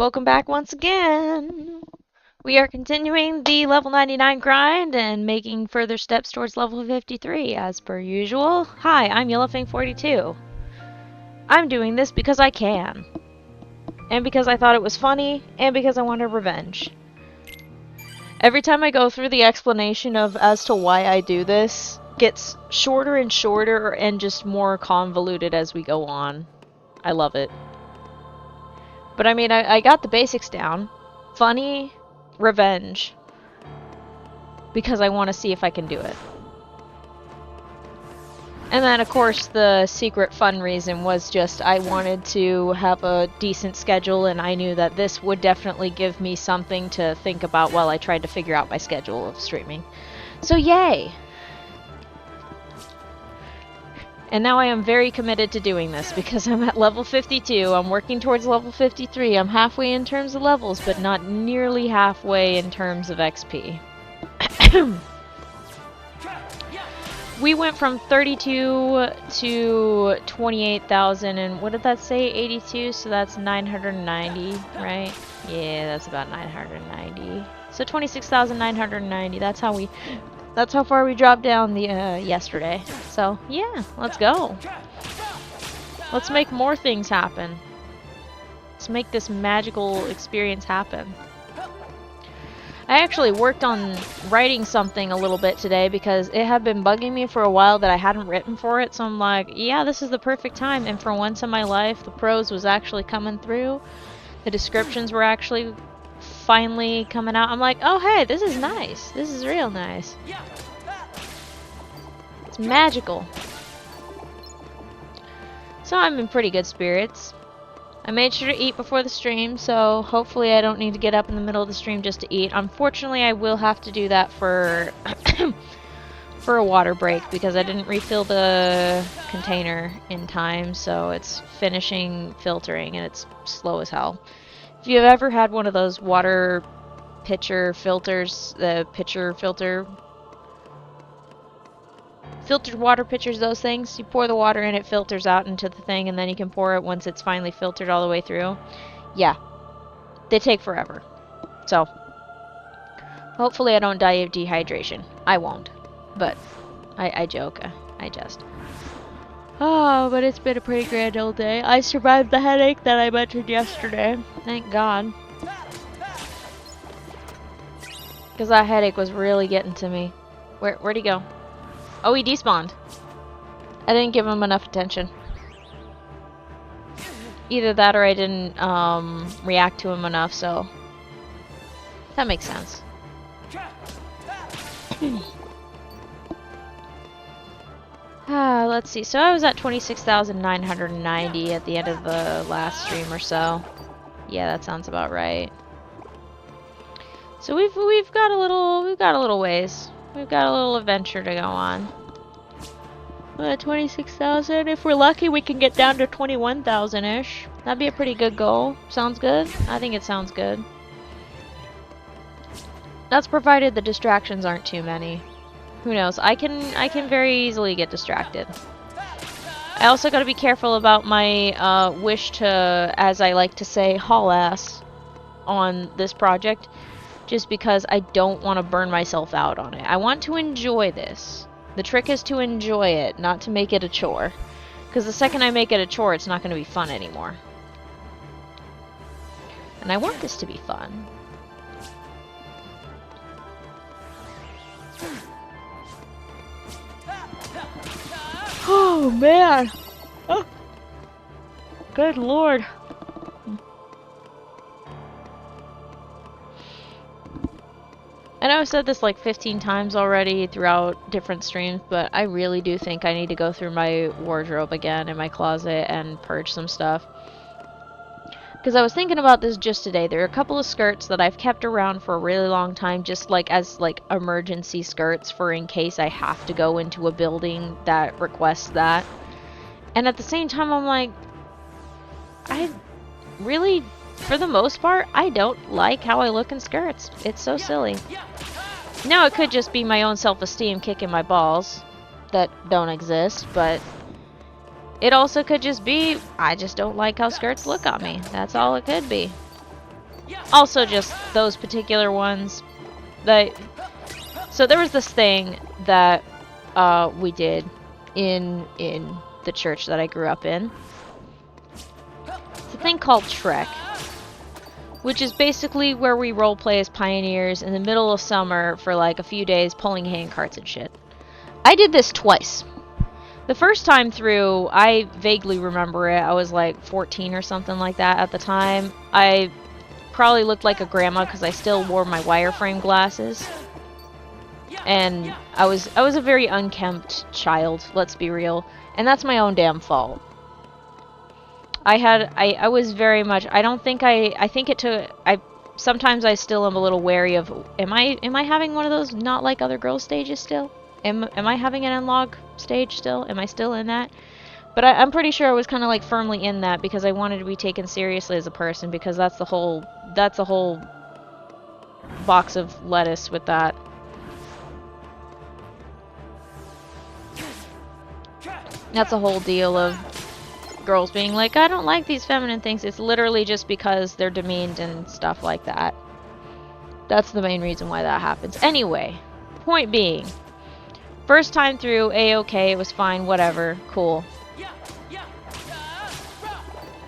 Welcome back once again. We are continuing the level 99 grind and making further steps towards level 53 as per usual. Hi, I'm Yellowfang42. I'm doing this because I can. And because I thought it was funny, and because I wanted revenge. Every time I go through the explanation of as to why I do this, gets shorter and shorter and just more convoluted as we go on. I love it. But I mean, I got the basics down. Funny, revenge. Because I want to see if I can do it. And then, of course, the secret fun reason was just I wanted to have a decent schedule, and I knew that this would definitely give me something to think about while I tried to figure out my schedule of streaming. So yay! And now I am very committed to doing this because I'm at level 52, I'm working towards level 53, I'm halfway in terms of levels, but not nearly halfway in terms of XP. We went from 32 to 28,000, and what did that say? 82, so that's 990, right? Yeah, that's about 990. So 26,990, that's how far we dropped down the yesterday. So yeah, let's go. Let's make more things happen. Let's make this magical experience happen. I actually worked on writing something a little bit today because it had been bugging me for a while that I hadn't written for it, so I'm like, yeah, this is the perfect time. And for once in my life, the prose was actually coming through. The descriptions were actually finally coming out. I'm like, oh hey, this is nice. This is real nice. It's magical. So I'm in pretty good spirits. I made sure to eat before the stream, so hopefully I don't need to get up in the middle of the stream just to eat. Unfortunately, I will have to do that for for a water break because I didn't refill the container in time, so it's finishing filtering and it's slow as hell. If you've ever had one of those water pitcher filters, the pitcher filter, filtered water pitchers, those things, you pour the water in, it filters out into the thing, and then you can pour it once it's finally filtered all the way through. Yeah, they take forever. So, hopefully I don't die of dehydration. I won't, but I joke, I jest. Oh, but it's been a pretty grand old day. I survived the headache that I mentioned yesterday. Thank God. Because that headache was really getting to me. Where'd he go? Oh, he despawned. I didn't give him enough attention. Either that or I didn't react to him enough, so that makes sense. Let's see. So I was at 26,990 at the end of the last stream or so. Yeah, that sounds about right. So we've got a little ways. We've got a little adventure to go on. 26,000. If we're lucky, we can get down to 21,000-ish. That'd be a pretty good goal. Sounds good? I think it sounds good. That's provided the distractions aren't too many. Who knows? I can very easily get distracted. I also gotta be careful about my wish to, as I like to say, haul ass on this project. Just because I don't want to burn myself out on it. I want to enjoy this. The trick is to enjoy it, not to make it a chore. Because the second I make it a chore, it's not going to be fun anymore. And I want this to be fun. Oh, man! Oh. Good lord. I know I've said this like 15 times already throughout different streams, but I really do think I need to go through my wardrobe again in my closet and purge some stuff. Because I was thinking about this just today. There are a couple of skirts that I've kept around for a really long time, just like as like emergency skirts for in case I have to go into a building that requests that. And at the same time, I'm like, I really, for the most part, I don't like how I look in skirts. It's so silly. Now, it could just be my own self-esteem kicking my balls that don't exist, but it also could just be I just don't like how skirts look on me. That's all it could be. also just those particular ones. So there was this thing that we did in the church that I grew up in. It's a thing called Trek, which is basically where we roleplay as pioneers in the middle of summer for like a few days pulling hand carts and shit. I did this twice. The first time through, I vaguely remember it. I was like 14 or something like that at the time. I probably looked like a grandma because I still wore my wireframe glasses. And I was a very unkempt child, let's be real. And that's my own damn fault. I was very much, I think it took, sometimes I still am a little wary of, am I having one of those not like other girls stages still? Am I having an N-Log stage still? Am I still in that? But I'm pretty sure I was kind of like firmly in that because I wanted to be taken seriously as a person, because that's the whole box of lettuce with that. That's a whole deal of girls being like, I don't like these feminine things. It's literally just because they're demeaned and stuff like that. That's the main reason why that happens. Anyway, point being, first time through, A-okay, it was fine, whatever, cool.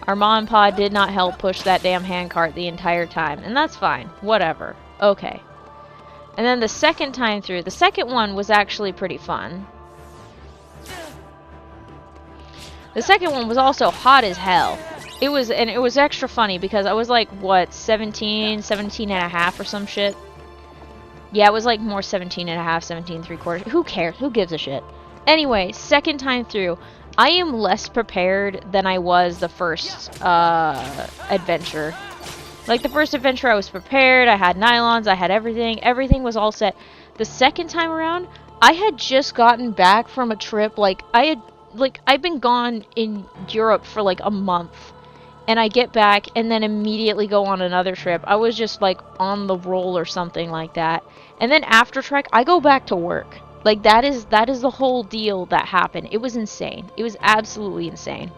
Our mom and pa did not help push that damn handcart the entire time, and that's fine, whatever, okay. And then the second time through, the second one was actually pretty fun. The second one was also hot as hell. It was extra funny because I was like, what, 17 and a half or some shit? Yeah, it was like more 17 and a half, 17 3/4. Who cares? Who gives a shit? Anyway, second time through, I am less prepared than I was the first adventure. Like the first adventure I was prepared, I had nylons, I had everything. Everything was all set. The second time around, I had just gotten back from a trip, I've been gone in Europe for like a month, and I get back and then immediately go on another trip. I was just like on the roll or something like that. And then after Trek, I go back to work. Like that is the whole deal that happened. It was insane. It was absolutely insane.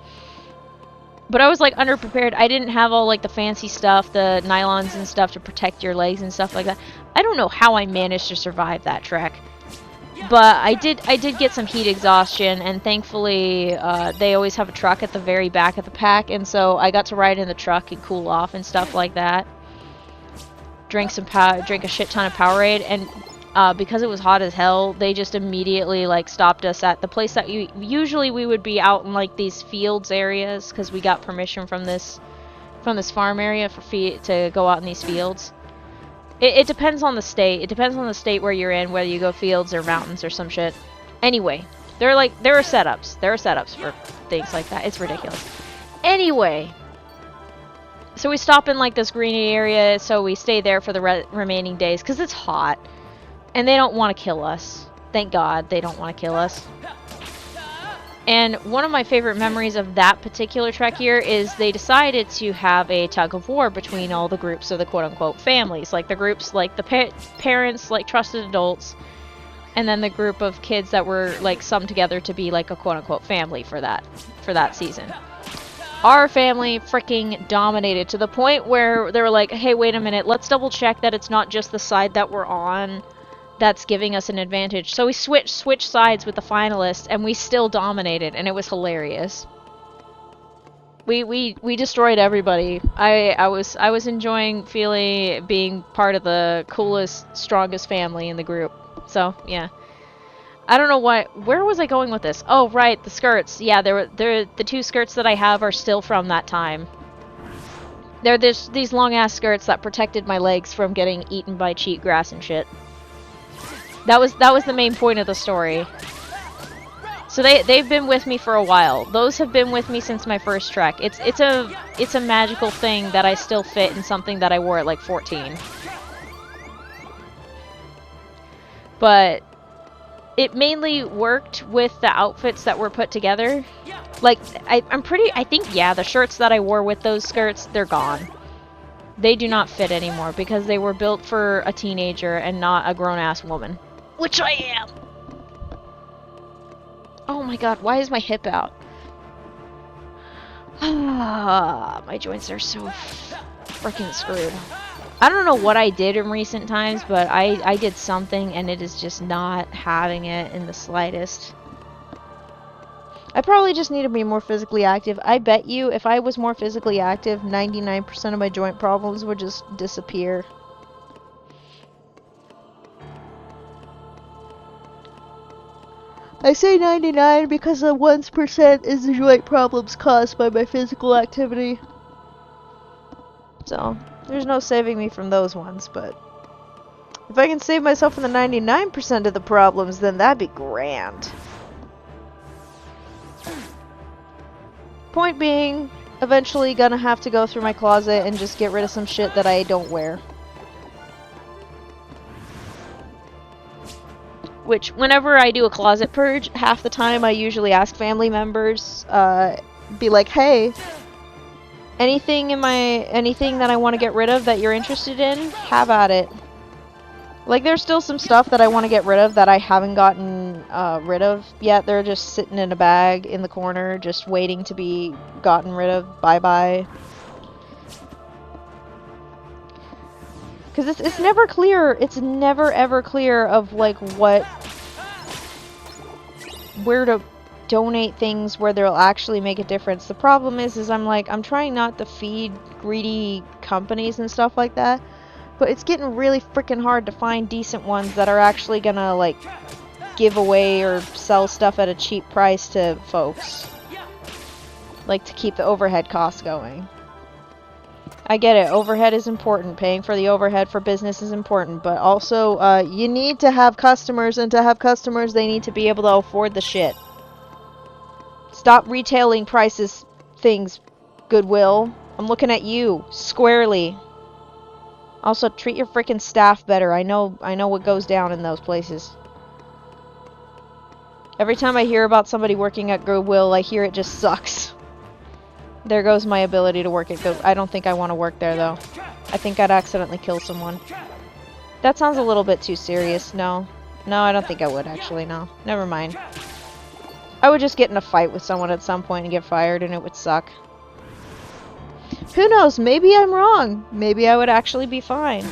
But I was like underprepared. I didn't have all like the fancy stuff, the nylons and stuff to protect your legs and stuff like that. I don't know how I managed to survive that trek. But I did get some heat exhaustion, and thankfully they always have a truck at the very back of the pack, and so I got to ride in the truck and cool off and stuff like that. Drink a shit ton of Powerade, and because it was hot as hell, they just immediately like stopped us at the place that usually we would be out in like these fields areas, because we got permission from this farm area to go out in these fields. It depends on the state. It depends on the state where you're in, whether you go fields or mountains or some shit. Anyway, there are setups. There are setups for things like that. It's ridiculous. Anyway, so we stop in like this greeny area, so we stay there for the remaining days because it's hot, and they don't want to kill us. Thank God they don't want to kill us. And one of my favorite memories of that particular trek year is they decided to have a tug of war between all the groups of the quote-unquote families. Like the groups, like the parents, like trusted adults, and then the group of kids that were like summed together to be like a quote-unquote family for that season. Our family freaking dominated to the point where they were like, hey, wait a minute, let's double check that it's not just the side that we're on that's giving us an advantage. So we switched sides with the finalists, and we still dominated, and it was hilarious. We destroyed everybody. I was enjoying being part of the coolest, strongest family in the group. So yeah, I don't know where was I going with this? Oh right, the skirts. Yeah, the two skirts that I have are still from that time. They're these long ass skirts that protected my legs from getting eaten by cheatgrass and shit. That was the main point of the story. So they've been with me for a while. Those have been with me since my first trek. It's a magical thing that I still fit in something that I wore at like 14. But it mainly worked with the outfits that were put together. Like I think the shirts that I wore with those skirts, they're gone. They do not fit anymore because they were built for a teenager and not a grown-ass woman. Which I am! Oh my god, why is my hip out? My joints are so freaking screwed. I don't know what I did in recent times, but I did something and it is just not having it in the slightest. I probably just need to be more physically active. I bet you if I was more physically active, 99% of my joint problems would just disappear. I say 99 because the 1% is the joint problems caused by my physical activity. So, there's no saving me from those ones, but if I can save myself from the 99% of the problems, then that'd be grand. Point being, eventually gonna have to go through my closet and just get rid of some shit that I don't wear. Which, whenever I do a closet purge, half the time I usually ask family members, be like, hey, anything that I want to get rid of that you're interested in, have at it. Like, there's still some stuff that I want to get rid of that I haven't gotten rid of yet. They're just sitting in a bag in the corner, just waiting to be gotten rid of. Bye-bye. Because it's never clear. It's never ever clear of like where to donate things where they'll actually make a difference. The problem is I'm trying not to feed greedy companies and stuff like that, but it's getting really freaking hard to find decent ones that are actually gonna like give away or sell stuff at a cheap price to folks, like to keep the overhead costs going. I get it, overhead is important. Paying for the overhead for business is important, but also, you need to have customers, and to have customers, they need to be able to afford the shit. Stop retailing prices things, Goodwill. I'm looking at you, squarely. Also, treat your freaking staff better. I know what goes down in those places. Every time I hear about somebody working at Goodwill, I hear it just sucks. There goes my ability to work at Goodwill. I don't think I want to work there, though. I think I'd accidentally kill someone. That sounds a little bit too serious. No. No, I don't think I would, actually. No. Never mind. I would just get in a fight with someone at some point and get fired, and it would suck. Who knows? Maybe I'm wrong. Maybe I would actually be fine.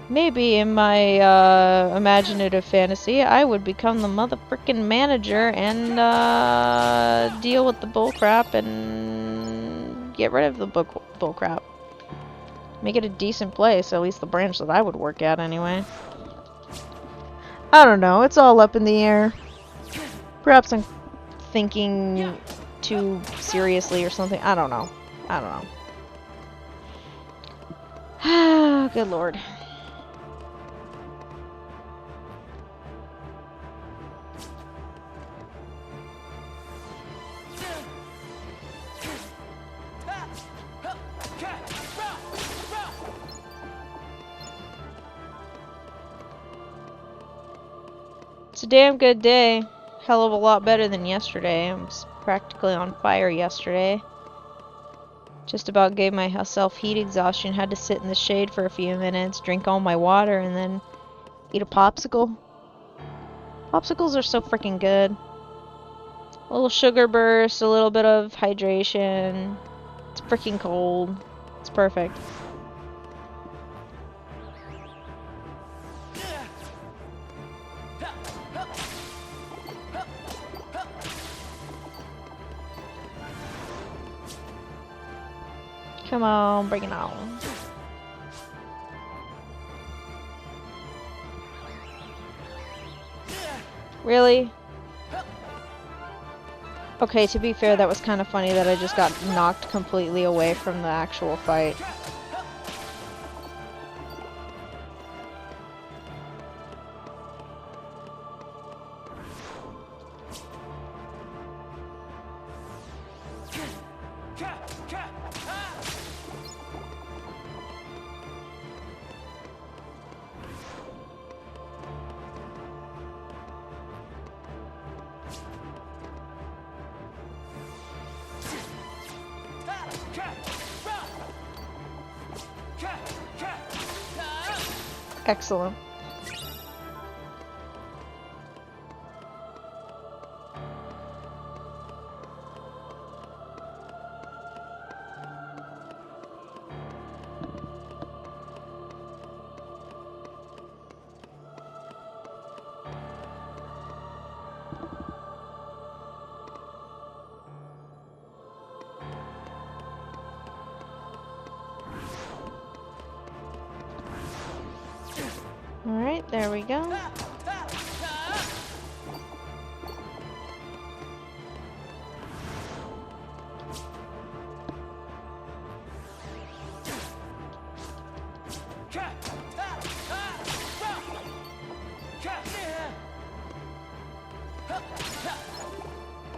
Maybe in my imaginative fantasy, I would become the motherfucking manager and deal with the bullcrap and get rid of the bullcrap. Make it a decent place, at least the branch that I would work at anyway. I don't know, it's all up in the air. Perhaps I'm thinking too seriously or something. I don't know. I don't know. Good lord. It's a damn good day. Hell of a lot better than yesterday. I was practically on fire yesterday. Just about gave myself heat exhaustion. Had to sit in the shade for a few minutes, drink all my water, and then eat a popsicle. Popsicles are so freaking good. A little sugar burst, a little bit of hydration. It's freaking cold. It's perfect. Come on, bring it on. Really? Okay, to be fair, that was kind of funny that I just got knocked completely away from the actual fight. Excellent. Alright, there we go.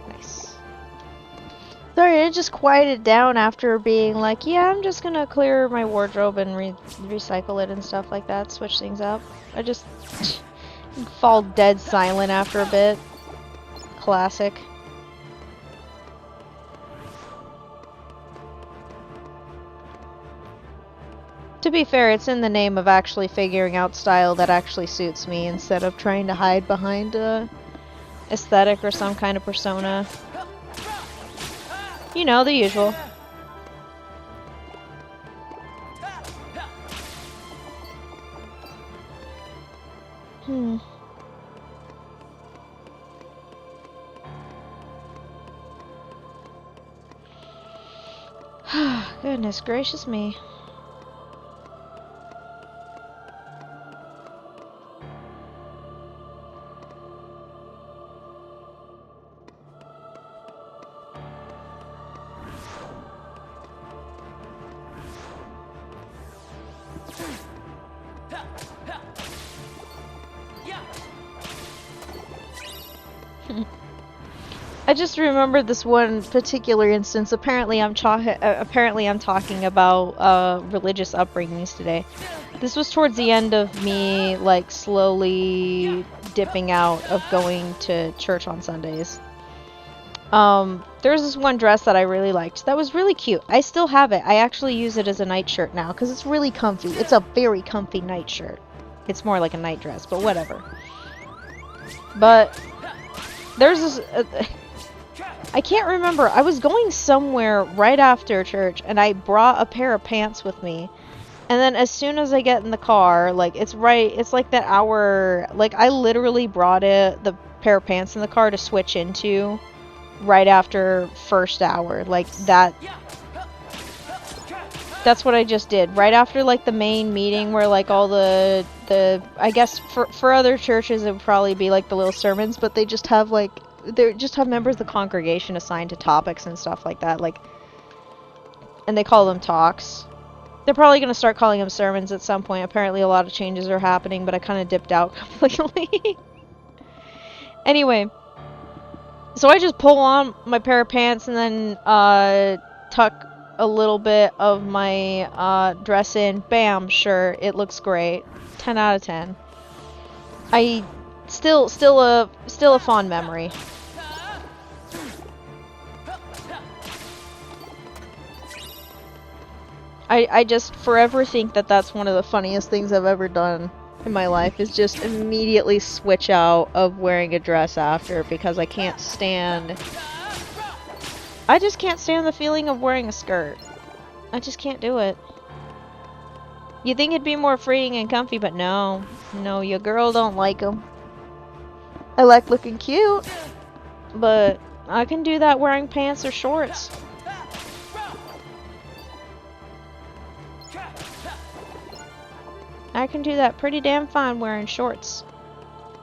Nice. Sorry, it just quieted down after being like, yeah, I'm just gonna clear my wardrobe and recycle it and stuff like that, switch things up. I just fall dead silent after a bit. Classic. To be fair, it's in the name of actually figuring out style that actually suits me instead of trying to hide behind a aesthetic or some kind of persona. You know, the usual. Goodness gracious me. I just remembered this one particular instance. Apparently I'm talking about religious upbringings today. This was towards the end of me like slowly dipping out of going to church on Sundays. There's this one dress that I really liked. That was really cute. I still have it. I actually use it as a nightshirt now because it's really comfy. It's a very comfy nightshirt. It's more like a night dress, but whatever. But there's this... I can't remember. I was going somewhere right after church, and I brought a pair of pants with me. And then as soon as I get in the car, like, it's like that hour... Like, I literally brought the pair of pants in the car to switch into right after first hour. Like, that's what I just did. Right after, like, the main meeting where, like, all the I guess for other churches it would probably be, like, the little sermons, but they just have, like... They just have members of the congregation assigned to topics and stuff like that, like, and they call them talks. They're probably going to start calling them sermons at some point. Apparently a lot of changes are happening, but I kind of dipped out completely. Anyway, so I just pull on my pair of pants and then tuck a little bit of my dress in. Bam, sure, it looks great. 10 out of 10. Still a fond memory. I just forever think that that's one of the funniest things I've ever done in my life, is just immediately switch out of wearing a dress after, because I can't stand... I just can't stand the feeling of wearing a skirt. I just can't do it. You think it'd be more freeing and comfy, but no. No, your girl don't like them. I like looking cute, but I can do that wearing pants or shorts. I can do that pretty damn fine wearing shorts.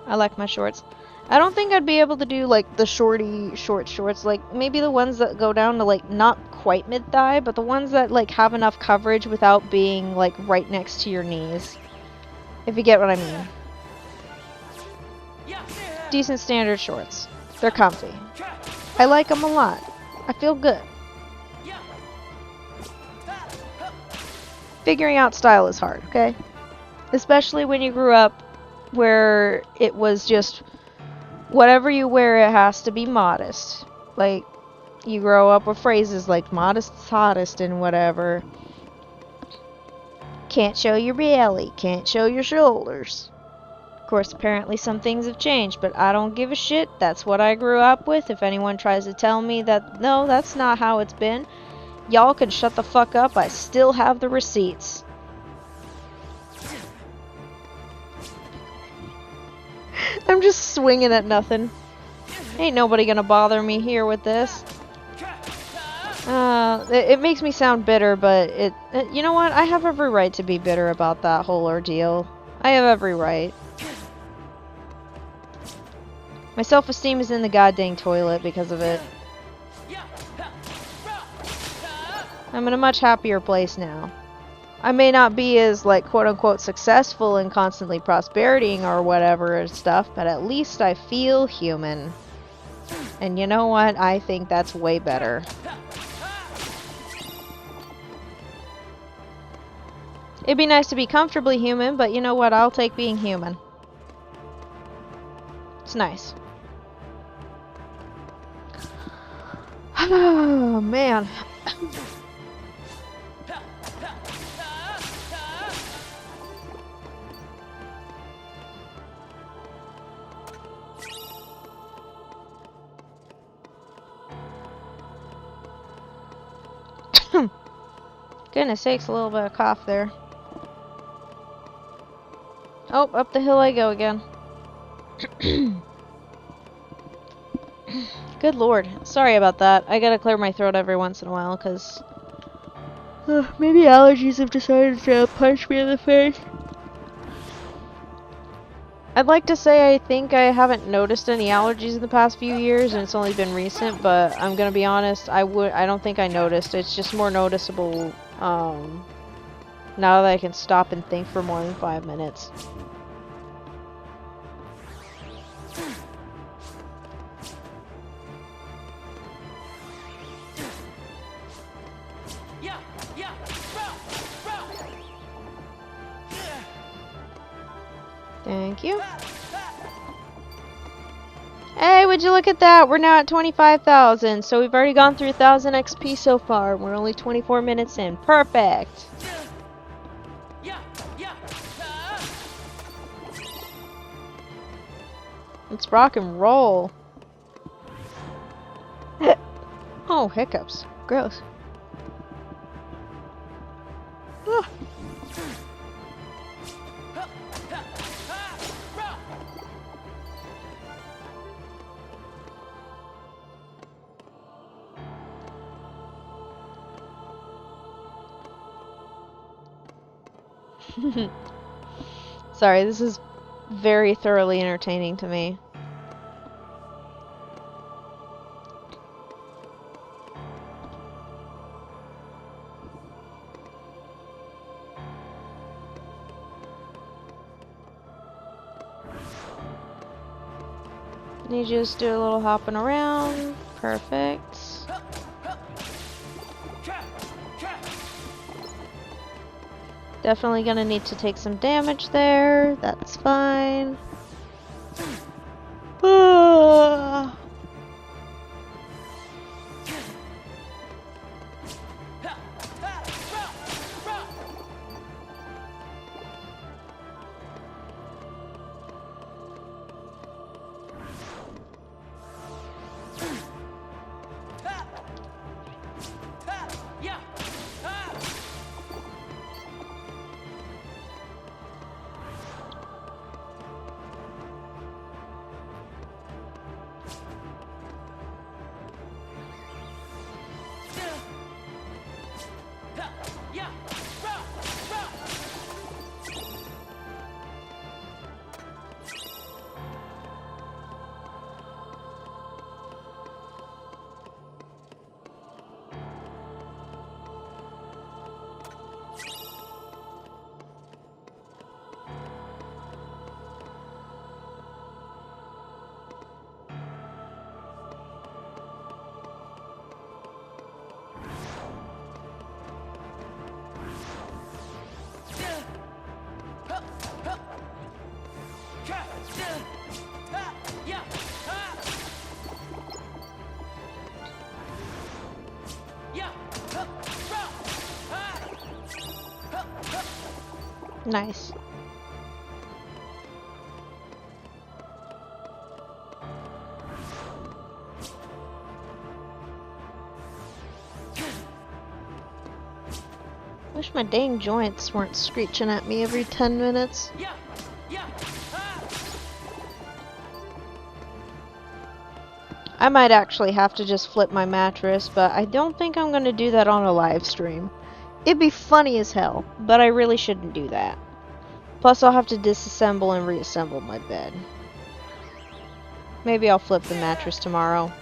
I like my shorts. I don't think I'd be able to do like the short shorts, like maybe the ones that go down to like not quite mid-thigh, but the ones that like have enough coverage without being like right next to your knees. If you get what I mean. Decent standard shorts. They're comfy. I like them a lot. I feel good. Figuring out style is hard, okay? Especially when you grew up where it was just whatever you wear, it has to be modest. Like, you grow up with phrases like modest is hottest and whatever. Can't show your belly, can't show your shoulders. Of course, apparently some things have changed, but I don't give a shit. That's what I grew up with. If anyone tries to tell me that, no, that's not how it's been, y'all can shut the fuck up. I still have the receipts. I'm just swinging at nothing. Ain't nobody gonna bother me here with this. It makes me sound bitter, but you know what? I have every right to be bitter about that whole ordeal. I have every right. My self-esteem is in the goddamn toilet because of it. I'm in a much happier place now. I may not be as, like, quote-unquote successful and constantly prosperitying or whatever and stuff, but at least I feel human. And you know what? I think that's way better. It'd be nice to be comfortably human, but you know what? I'll take being human. It's nice. Oh, man. Goodness sakes, a little bit of cough there. Oh, up the hill I go again. Good lord. Sorry about that. I gotta clear my throat every once in a while, because maybe allergies have decided to punch me in the face. I'd like to say I think I haven't noticed any allergies in the past few years, and it's only been recent, but I'm gonna be honest, I don't think I noticed. It's just more noticeable, now that I can stop and think for more than 5 minutes. Thank you. Hey, would you look at that? We're now at 25,000, so we've already gone through 1,000 XP so far. We're only 24 minutes in. Perfect! Let's rock and roll. Oh, hiccups. Gross. Ah. Sorry, this is very thoroughly entertaining to me. You just do a little hopping around. Perfect. Definitely gonna need to take some damage there. That's fine. Nice. Wish my dang joints weren't screeching at me every 10 minutes. I might actually have to just flip my mattress, but I don't think I'm gonna do that on a live stream. It'd be funny as hell, but I really shouldn't do that. Plus, I'll have to disassemble and reassemble my bed. Maybe I'll flip the mattress tomorrow.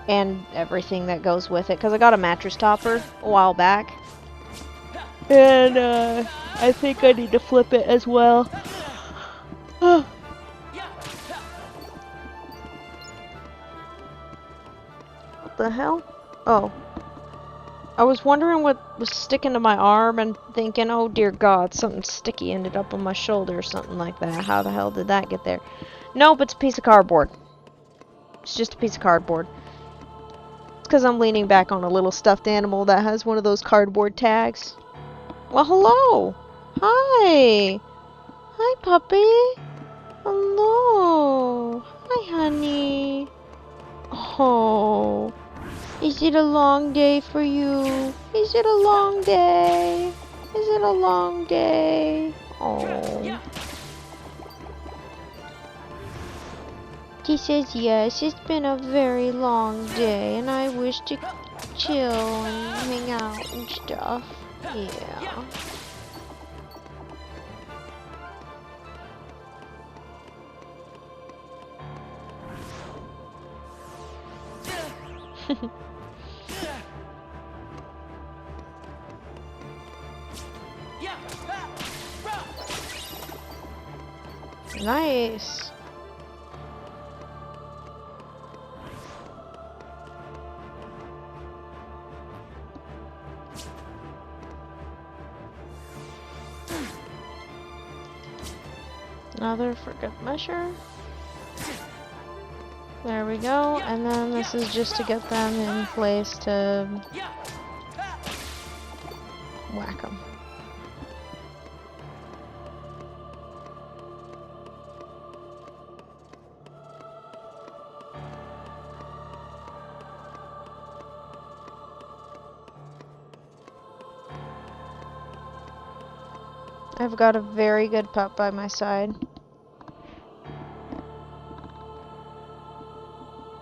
And everything that goes with it. Because I got a mattress topper a while back. And, I think I need to flip it as well. What the hell? Oh. I was wondering what was sticking to my arm and thinking, oh dear God, something sticky ended up on my shoulder or something like that. How the hell did that get there? Nope, it's a piece of cardboard. It's just a piece of cardboard. It's because I'm leaning back on a little stuffed animal that has one of those cardboard tags. Well, hello! Hi! Hi, puppy! Hello! Hi, honey! Oh... Is it a long day for you? Is it a long day? Is it a long day? Oh. He says yes, it's been a very long day and I wish to chill and hang out and stuff. Yeah. Nice. Another for good measure. There we go, and then this is just to get them in place to whack them. I've got a very good pup by my side.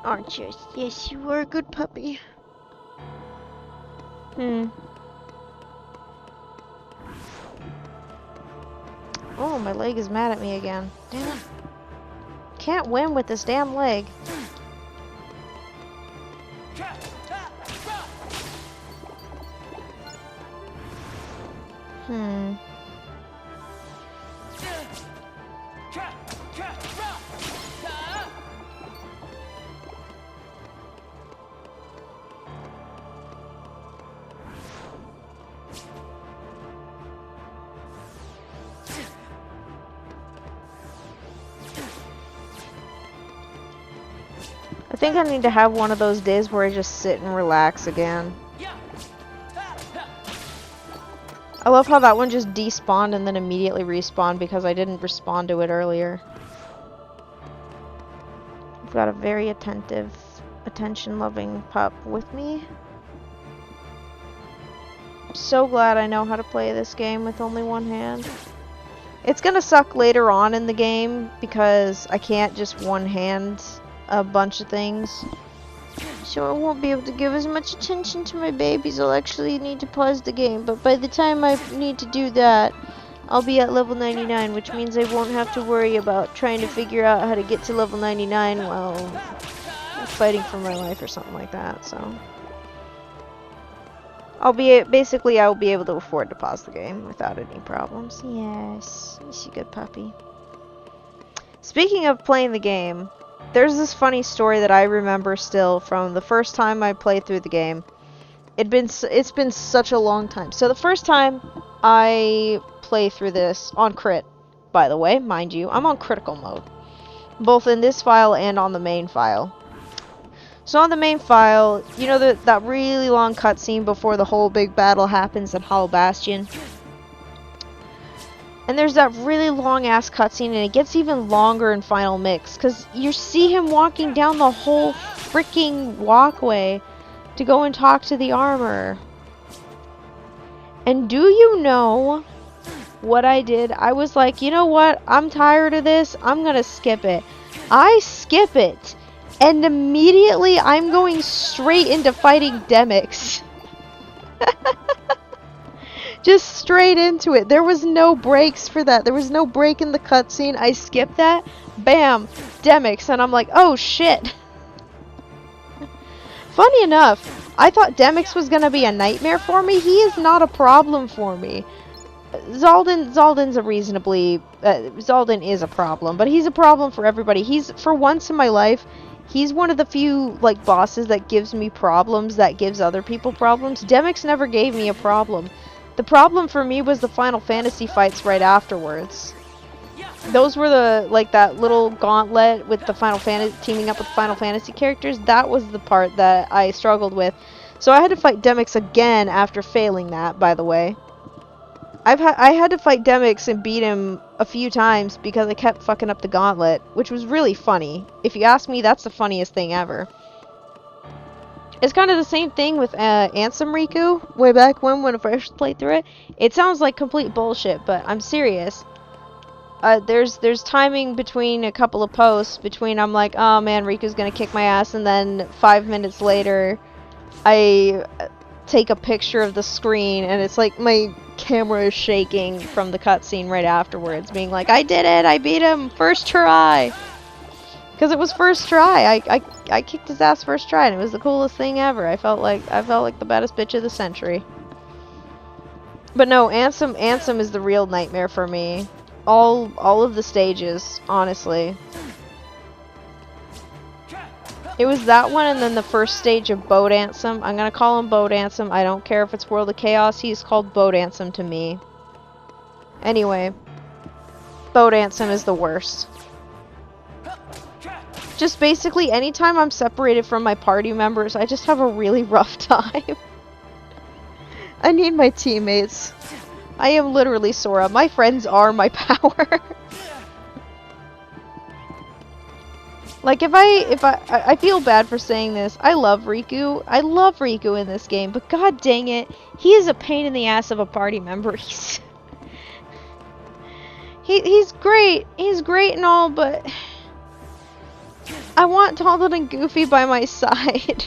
Aren't you? Yes, you are a good puppy. Oh, my leg is mad at me again. Damn it. Can't win with this damn leg. I think I need to have one of those days where I just sit and relax again. I love how that one just despawned and then immediately respawned because I didn't respond to it earlier. I've got a very attentive, attention-loving pup with me. I'm so glad I know how to play this game with only one hand. It's gonna suck later on in the game because I can't just one-hand a bunch of things. So I won't be able to give as much attention to my babies. I'll actually need to pause the game. But by the time I need to do that, I'll be at level 99, which means I won't have to worry about trying to figure out how to get to level 99 while fighting for my life or something like that. So I'll be able to afford to pause the game without any problems. Yes, she's a good puppy. Speaking of playing the game, there's this funny story that I remember still from the first time I played through the game. It's been such a long time. So the first time I play through this on crit, by the way, mind you, I'm on critical mode, both in this file and on the main file. So on the main file, you know that really long cutscene before the whole big battle happens in Hollow Bastion? And there's that really long ass cutscene, and it gets even longer in Final Mix because you see him walking down the whole freaking walkway to go and talk to the armor. And do you know what I did? I was like, you know what? I'm tired of this. I'm gonna skip it. I skip it, and immediately I'm going straight into fighting Demyx. Just straight into it. There was no breaks for that. There was no break in the cutscene. I skipped that. Bam! Demyx. And I'm like, oh shit. Funny enough, I thought Demyx was gonna be a nightmare for me. He is not a problem for me. Zaldin is a problem, but he's a problem for everybody. For once in my life, he's one of the few, like, bosses that gives me problems that gives other people problems. Demyx never gave me a problem. The problem for me was the Final Fantasy fights right afterwards. Those were that little gauntlet with the teaming up with Final Fantasy characters. That was the part that I struggled with. So I had to fight Demyx again after failing that, by the way. I had to fight Demyx and beat him a few times because I kept fucking up the gauntlet, which was really funny. If you ask me, that's the funniest thing ever. It's kind of the same thing with Ansem Riku, way back when I first played through it. It sounds like complete bullshit, but I'm serious. There's timing between a couple of posts, between I'm like, oh man, Riku's gonna kick my ass, and then 5 minutes later, I take a picture of the screen, and it's like my camera is shaking from the cutscene right afterwards, being like, I did it, I beat him, first try! Because it was first try. I kicked his ass first try, and it was the coolest thing ever. I felt like the baddest bitch of the century. But no, Ansem is the real nightmare for me. All of the stages, honestly. It was that one, and then the first stage of Boat Ansem. I'm gonna call him Boat Ansem. I don't care if it's World of Chaos. He's called Boat Ansem to me. Anyway, Boat Ansem is the worst. Just basically, anytime I'm separated from my party members, I just have a really rough time. I need my teammates. I am literally Sora. My friends are my power. Like, I feel bad for saying this. I love Riku. I love Riku in this game, but god dang it, he is a pain in the ass of a party member. He's great. He's great and all, but I want Donald and Goofy by my side.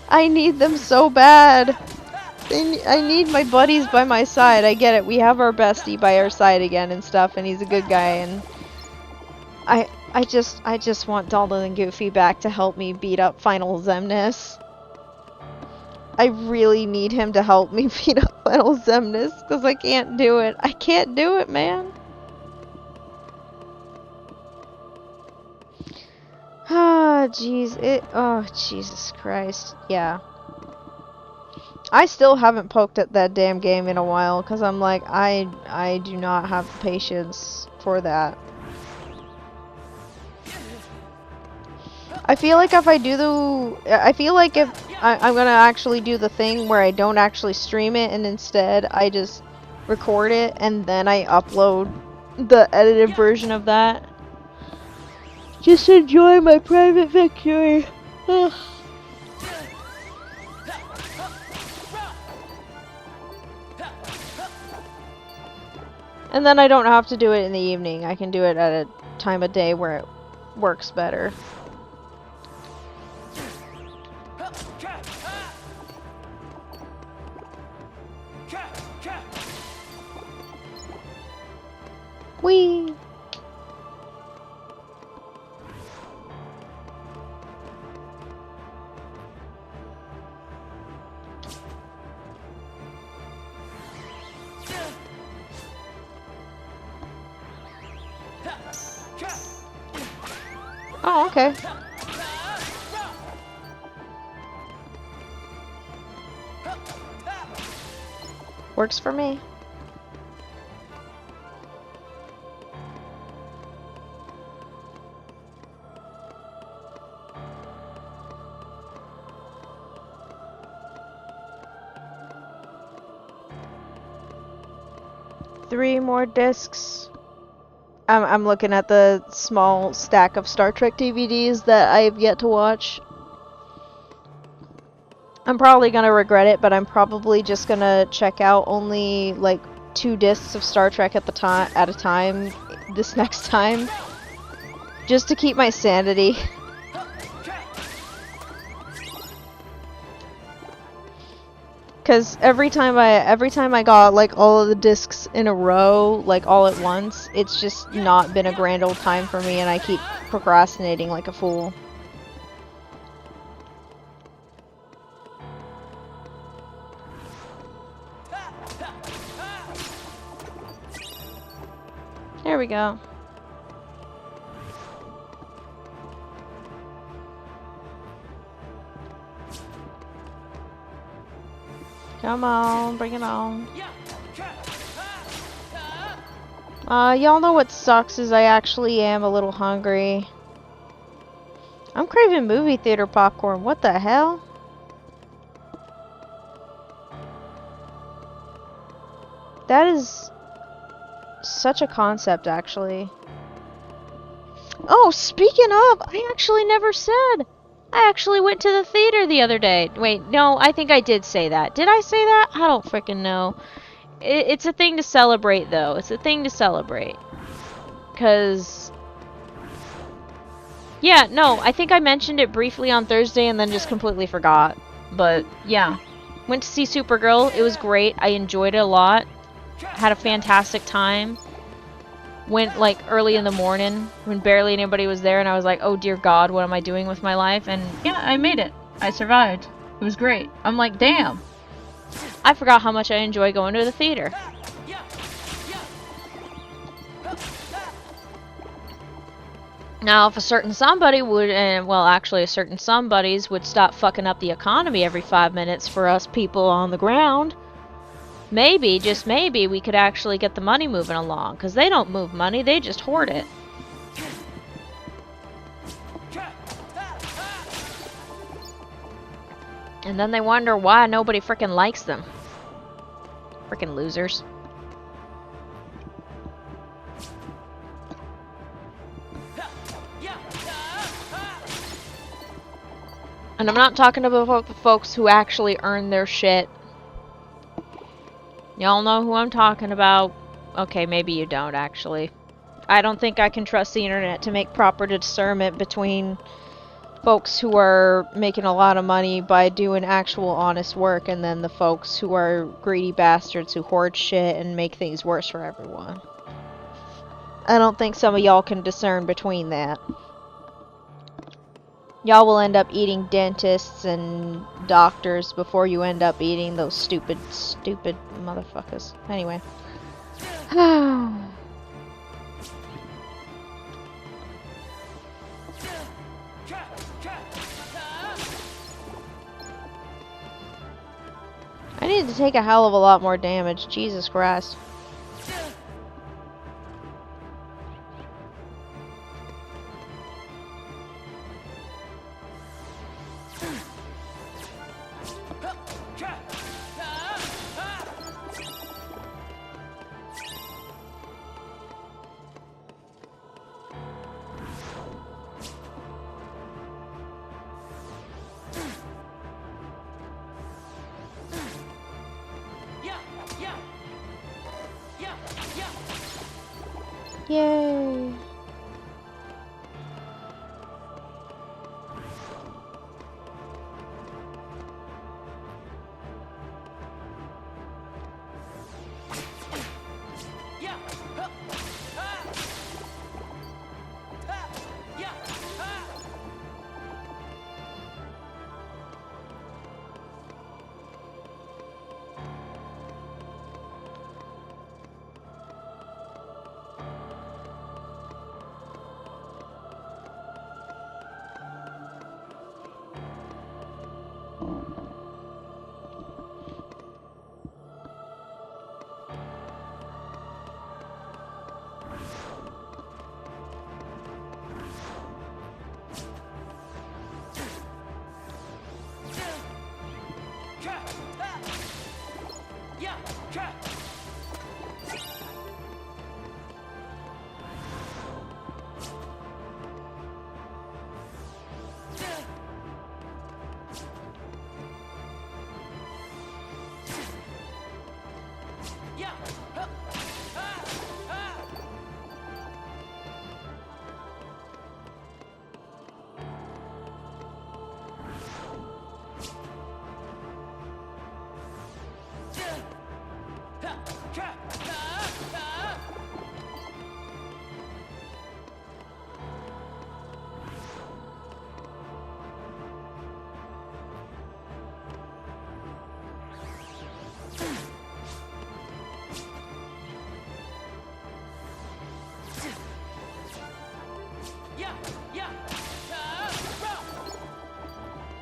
I need them so bad. I need my buddies by my side. I get it. We have our bestie by our side again and stuff, and he's a good guy, and I just want Donald and Goofy back to help me beat up Final Xemnas. I really need him to help me beat up Final Xemnas, because I can't do it. I can't do it, man. Ah, jeez. Oh, Jesus Christ. Yeah. I still haven't poked at that damn game in a while, because I'm like, I do not have the patience for that. I feel like if I'm gonna actually do the thing where I don't actually stream it, and instead I just record it, and then I upload the edited version of that. Just enjoy my private victory. Ugh. And then I don't have to do it in the evening. I can do it at a time of day where it works better. Whee! Oh, okay. Works for me. Three more discs. I'm looking at the small stack of Star Trek DVDs that I have yet to watch. I'm probably gonna regret it, but I'm probably just gonna check out only like 2 discs of Star Trek at a time this next time, just to keep my sanity. Cause every time I got like all of the discs in a row, like all at once, it's just not been a grand old time for me, and I keep procrastinating like a fool. There we go. Come on, bring it on. Y'all know what sucks is I actually am a little hungry. I'm craving movie theater popcorn. What the hell? That is such a concept, actually. Oh, speaking of, I actually never said. I actually went to the theater the other day. Wait, no, I think I did say that. Did I say that? I don't freaking know. It's a thing to celebrate, though. It's a thing to celebrate. Because... yeah, no, I think I mentioned it briefly on Thursday and then just completely forgot. But, yeah. Went to see Supergirl. It was great. I enjoyed it a lot. Had a fantastic time. Went like early in the morning when barely anybody was there, and I was like, oh dear God, what am I doing with my life? And yeah, I made it. I survived. It was great. I'm like, damn. I forgot how much I enjoy going to the theater. Now, if a certain somebody would, and well, actually a certain somebodies would stop fucking up the economy every 5 minutes for us people on the ground, maybe, just maybe, we could actually get the money moving along. Because they don't move money, they just hoard it. And then they wonder why nobody frickin' likes them. Frickin' losers. And I'm not talking about the folks who actually earn their shit. Y'all know who I'm talking about. Okay, maybe you don't, actually. I don't think I can trust the internet to make proper discernment between folks who are making a lot of money by doing actual honest work and then the folks who are greedy bastards who hoard shit and make things worse for everyone. I don't think some of y'all can discern between that. Y'all will end up eating dentists and doctors before you end up eating those stupid motherfuckers. Anyway. I need to take a hell of a lot more damage. Jesus Christ. Yay.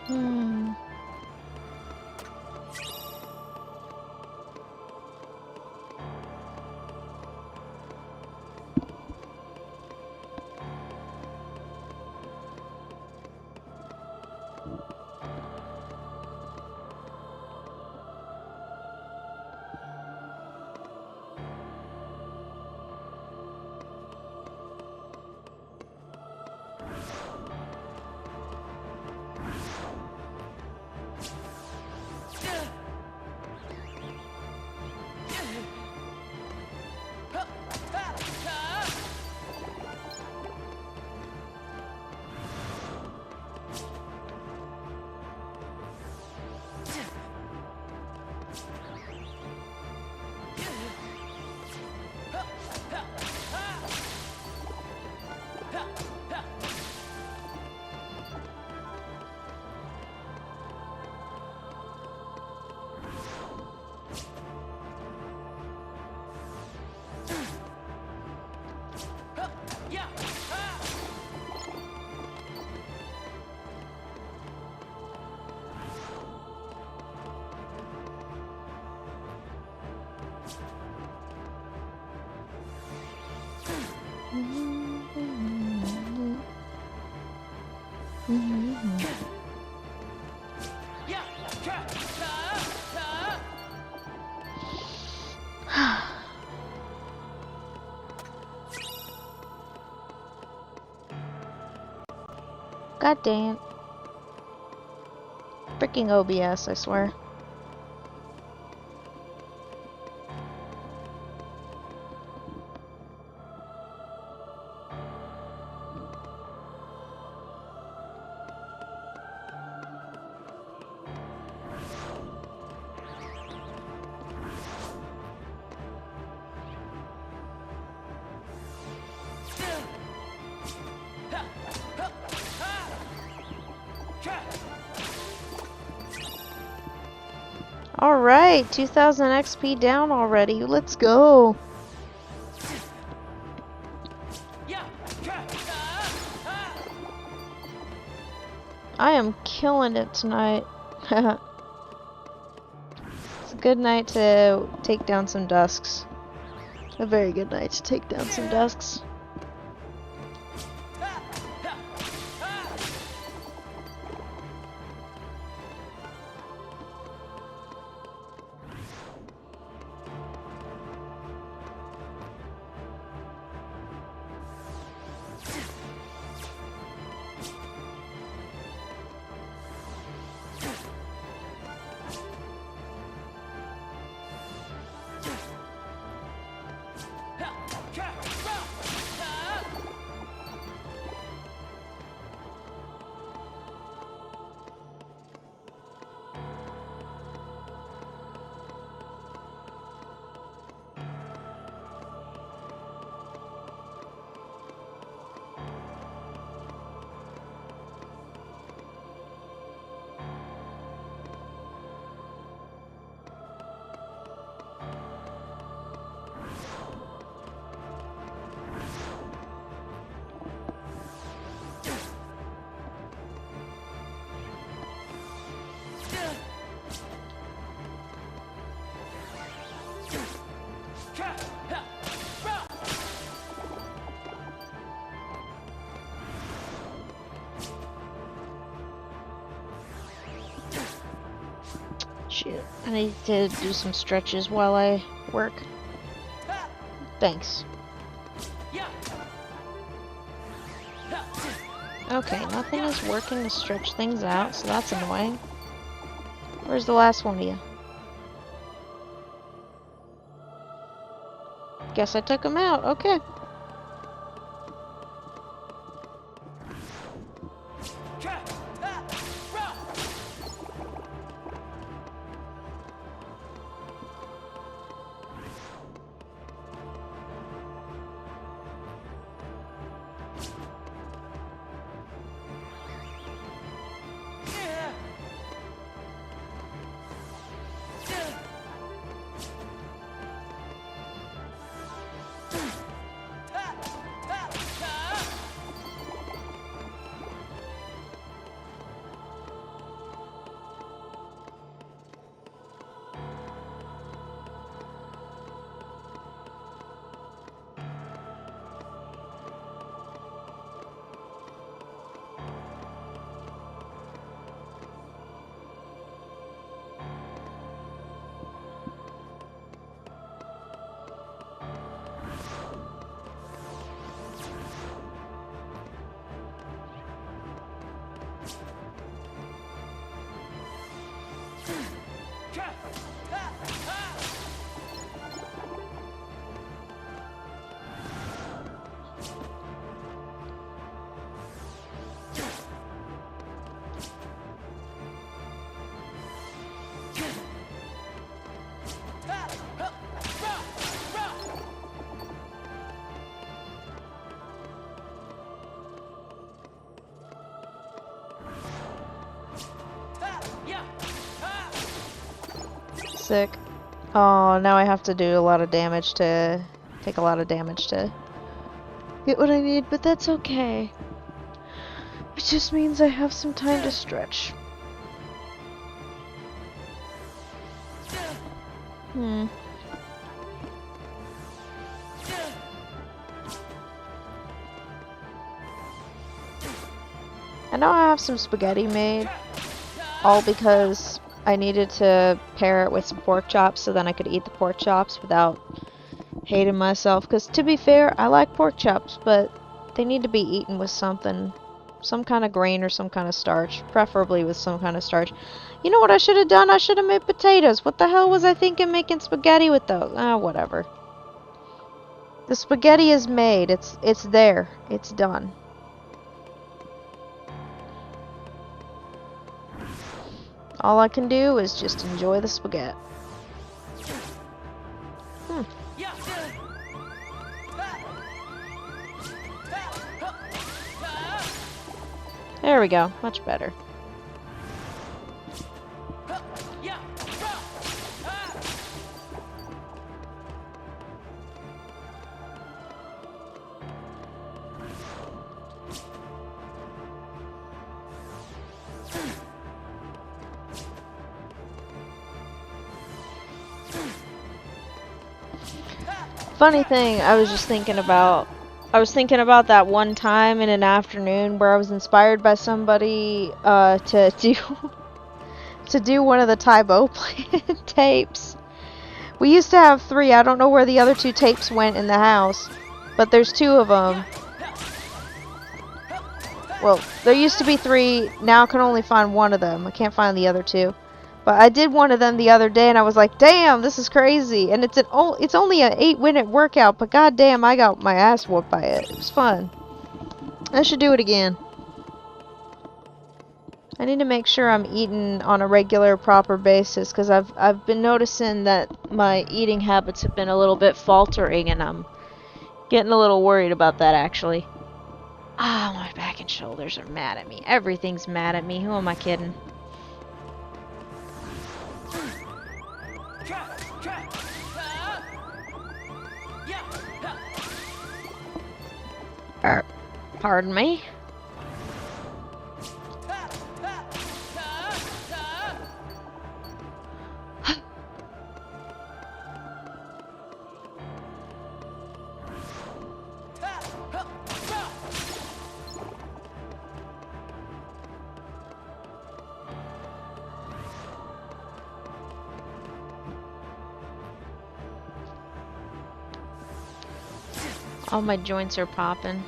Hmm. God dang it. Freaking OBS, I swear. Alright, 2000 XP down already. Let's go. I am killing it tonight. It's a good night to take down some dusks. A very good night to take down some dusks. Shit, I need to do some stretches while I work. Thanks. Okay, nothing is working to stretch things out, so that's annoying. Where's the last one of you? Guess I took him out, okay. Sick. Oh, now I have to do a lot of damage to... take a lot of damage to get what I need, but that's okay. It just means I have some time to stretch. I know I have some spaghetti made, all because I needed to pair it with some pork chops so then I could eat the pork chops without hating myself. Because to be fair, I like pork chops, but they need to be eaten with something, some kind of grain or some kind of starch, preferably with some kind of starch. You know what I should have done? I should have made potatoes. What the hell was I thinking making spaghetti with those? Whatever. The spaghetti is made. It's there. It's done. All I can do is just enjoy the spaghetti. There we go. Much better. Funny thing, I was thinking about that one time in an afternoon where I was inspired by somebody to do one of the Tybo tapes. We used to have 3. I don't know where the other 2 tapes went in the house, but there's 2 of them. Well, there used to be 3. Now I can only find 1 of them. I can't find the other 2. But I did one of them the other day, and I was like, damn, this is crazy. And it's only an 8-minute workout, but goddamn, I got my ass whooped by it. It was fun. I should do it again. I need to make sure I'm eating on a regular, proper basis, because I've been noticing that my eating habits have been a little bit faltering, and I'm getting a little worried about that, actually. My back and shoulders are mad at me. Everything's mad at me. Who am I kidding? Pardon me? All my joints are popping.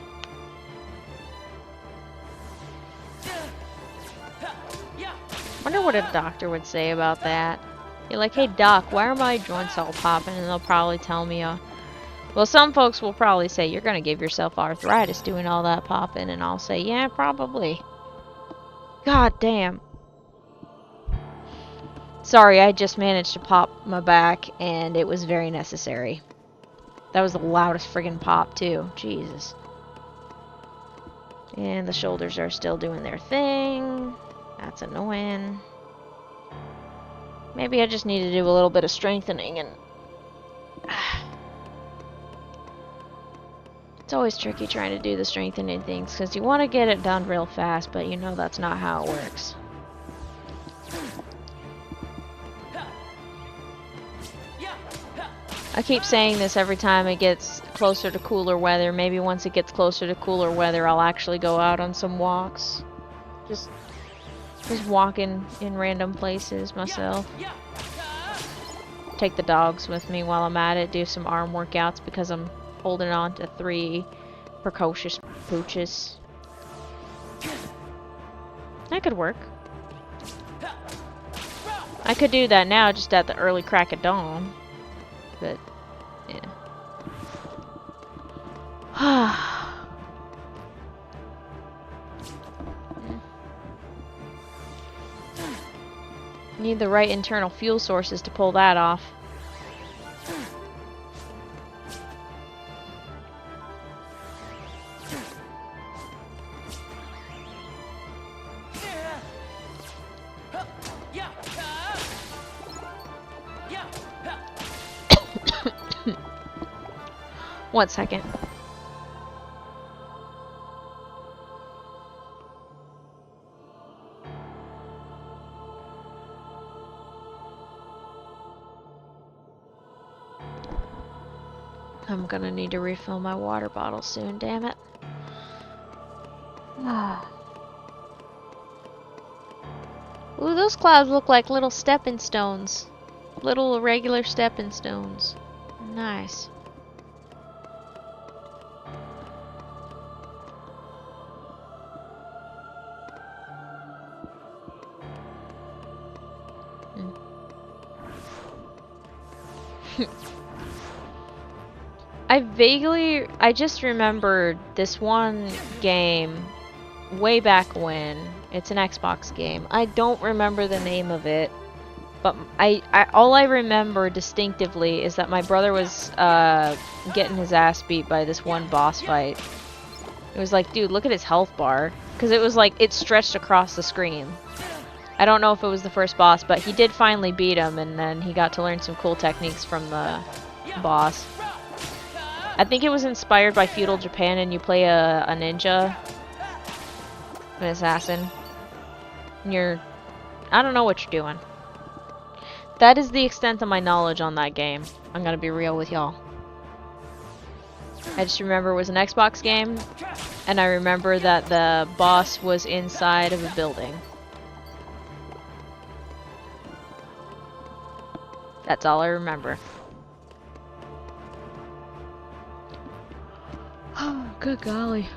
Wonder what a doctor would say about that. You're like, hey doc, why are my joints all popping? And they'll probably tell me, well, some folks will probably say, you're gonna give yourself arthritis doing all that popping. And I'll say, yeah, probably. God damn. Sorry, I just managed to pop my back, and it was very necessary. That was the loudest friggin' pop, too. Jesus. And the shoulders are still doing their thing. That's annoying. Maybe I just need to do a little bit of strengthening and... It's always tricky trying to do the strengthening things because you want to get it done real fast, but you know that's not how it works. I keep saying this every time it gets closer to cooler weather. Maybe once it gets closer to cooler weather, I'll actually go out on some walks. Just walking in random places myself. Take the dogs with me while I'm at it. Do some arm workouts because I'm holding on to 3 precocious pooches. That could work. I could do that now just at the early crack of dawn. But, yeah. Need the right internal fuel sources to pull that off. One second. I'm gonna need to refill my water bottle soon, damn it. Ooh, those clouds look like little stepping stones. Little irregular stepping stones. Nice. I just remembered this one game way back when. It's an Xbox game. I don't remember the name of it, but all I remember distinctively is that my brother was getting his ass beat by this one boss fight. It was like, dude, look at his health bar, because it was like it stretched across the screen. I don't know if it was the first boss, but he did finally beat him, and then he got to learn some cool techniques from the boss. I think it was inspired by feudal Japan, and you play a ninja, an assassin. And I don't know what you're doing. That is the extent of my knowledge on that game. I'm gonna be real with y'all. I just remember it was an Xbox game, and I remember that the boss was inside of a building. That's all I remember. Oh, good golly.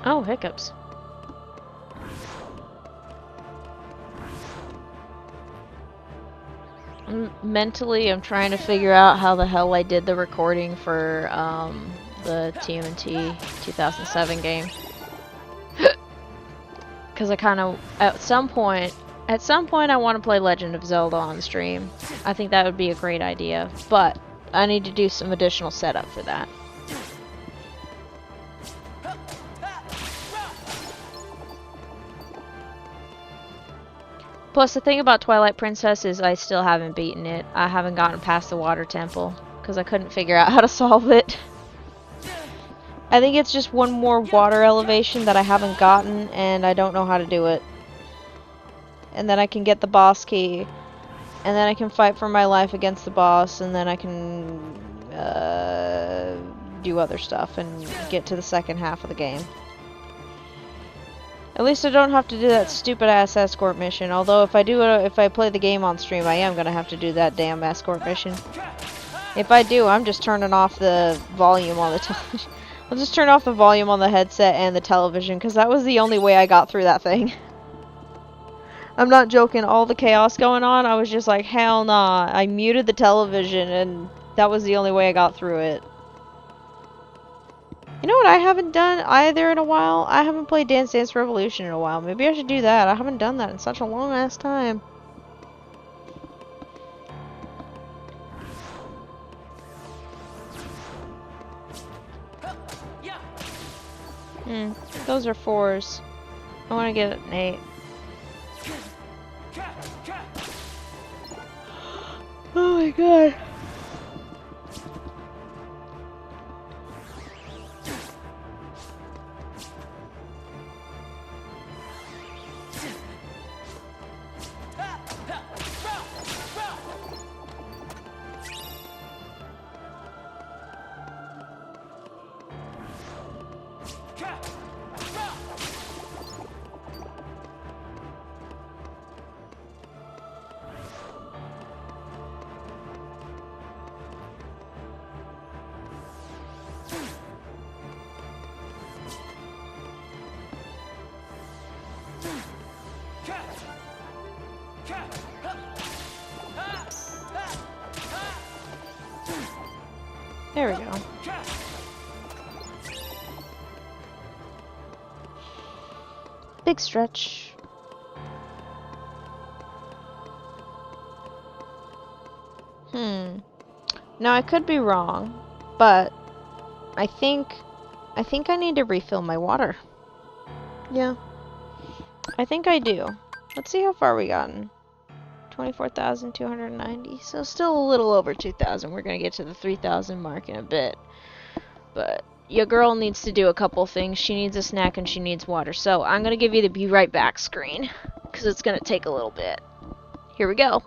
Oh, hiccups. Mentally, I'm trying to figure out how the hell I did the recording for the TMNT 2007 game. Because I kind of, at some point I want to play Legend of Zelda on stream. I think that would be a great idea, but I need to do some additional setup for that. Plus, the thing about Twilight Princess is I still haven't beaten it. I haven't gotten past the water temple, because I couldn't figure out how to solve it. I think it's just one more water elevation that I haven't gotten, and I don't know how to do it. And then I can get the boss key, and then I can fight for my life against the boss, and then I can do other stuff and get to the second half of the game. At least I don't have to do that stupid ass escort mission. Although if I play the game on stream, I am gonna have to do that damn escort mission. If I do, I'm just turning off the volume on the television. I'll just turn off the volume on the headset and the television, because that was the only way I got through that thing. I'm not joking. All the chaos going on, I was just like, hell nah. I muted the television, and that was the only way I got through it. You know what I haven't done either in a while? I haven't played Dance Dance Revolution in a while. Maybe I should do that. I haven't done that in such a long ass time. Those are 4s. I want to get an 8. Oh my god. There we go. Big stretch. Now I could be wrong, but I think I need to refill my water. Yeah. I think I do. Let's see how far we gotten. 24,290. So still a little over 2,000. We're going to get to the 3,000 mark in a bit. But your girl needs to do a couple things. She needs a snack and she needs water. So I'm going to give you the be right back screen because it's going to take a little bit. Here we go.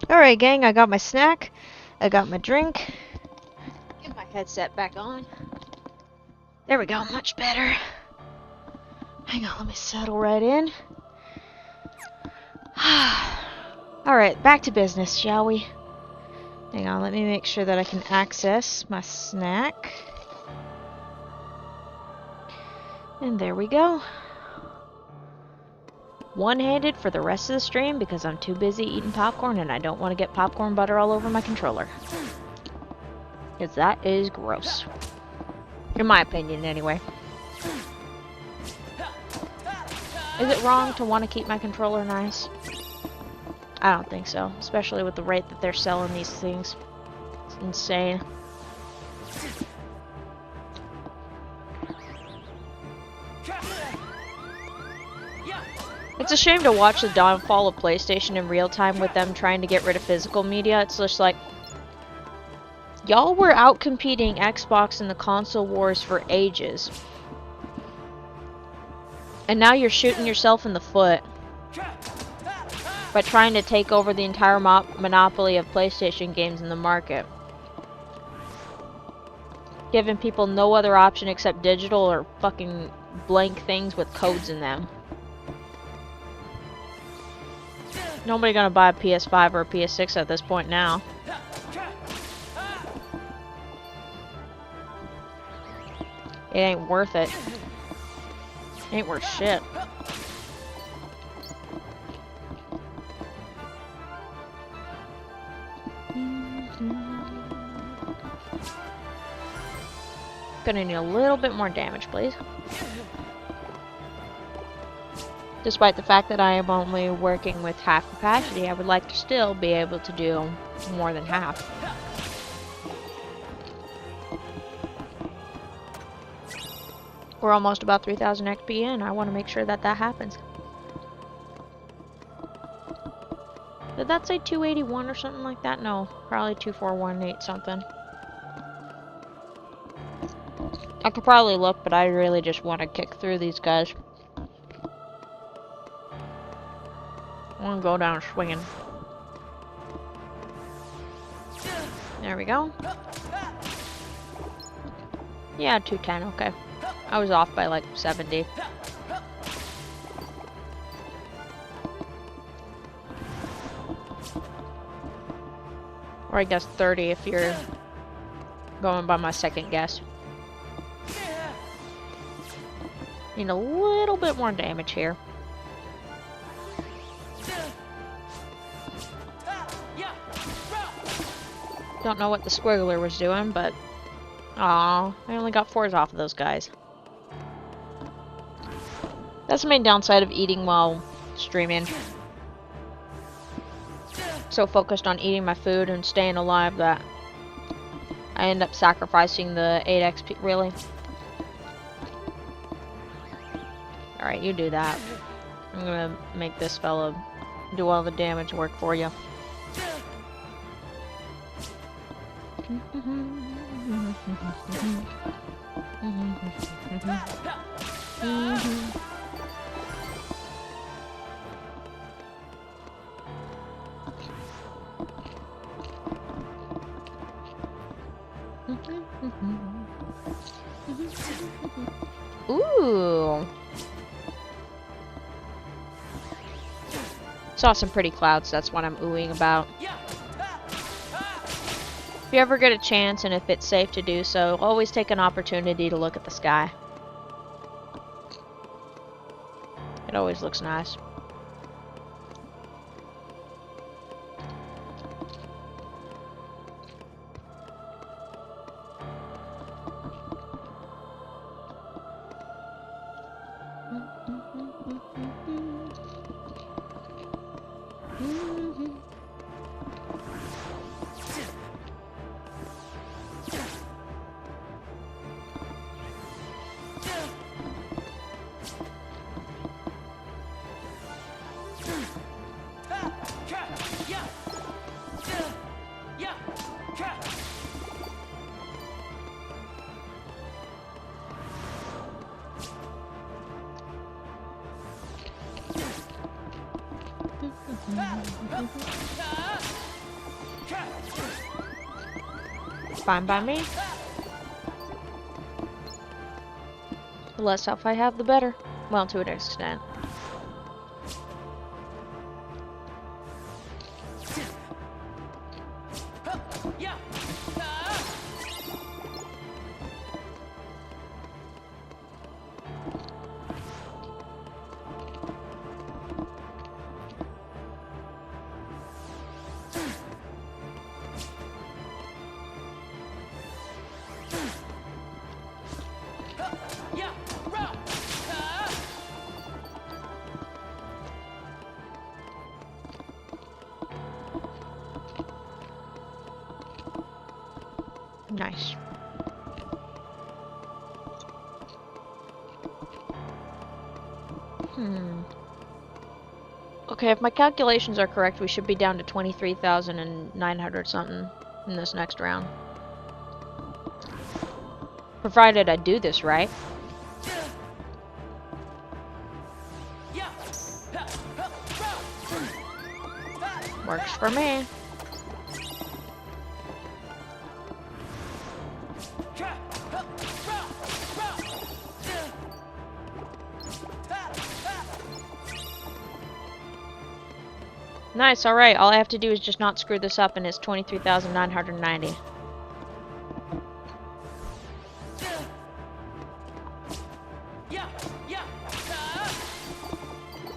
Alright, gang, I got my snack. I got my drink. Get my headset back on. There we go, much better. Hang on, let me settle right in. Alright, back to business, shall we? Hang on, let me make sure that I can access my snack. And there we go. One-handed for the rest of the stream because I'm too busy eating popcorn and I don't want to get popcorn butter all over my controller. Because that is gross. In my opinion, anyway. Is it wrong to want to keep my controller nice? I don't think so. Especially with the rate that they're selling these things. It's insane. It's a shame to watch the downfall of PlayStation in real time with them trying to get rid of physical media. It's just like, y'all were out competing Xbox in the console wars for ages. And now you're shooting yourself in the foot by trying to take over the entire monopoly of PlayStation games in the market. Giving people no other option except digital or fucking blank things with codes in them. Nobody gonna buy a PS5 or a PS6 at this point now. It ain't worth it. Ain't worth shit. Gonna need a little bit more damage, please. Despite the fact that I am only working with half capacity, I would like to still be able to do more than half. We're almost about 3000 XP in. I want to make sure that that happens. Did that say 281 or something like that? No, probably 2418 something. I could probably look, but I really just want to kick through these guys. I want to go down swinging. There we go. Yeah, 210, okay. I was off by like 70. Or I guess 30 if you're going by my second guess. Need a little bit more damage here. Don't know what the squiggler was doing, but... Aw, I only got 4s off of those guys. That's the main downside of eating while streaming. So focused on eating my food and staying alive that I end up sacrificing the 8 XP. Really? Alright, you do that. I'm gonna make this fella do all the damage work for you. Ooh. Saw some pretty clouds, that's what I'm oohing about. If you ever get a chance, and if it's safe to do so, always take an opportunity to look at the sky. It always looks nice. Fine by me. The less health I have, the better. Well, to an extent. Nice. Okay, if my calculations are correct, we should be down to 23,900 something in this next round. Provided I do this right. Works for me. Nice, alright. All I have to do is just not screw this up and it's 23,990.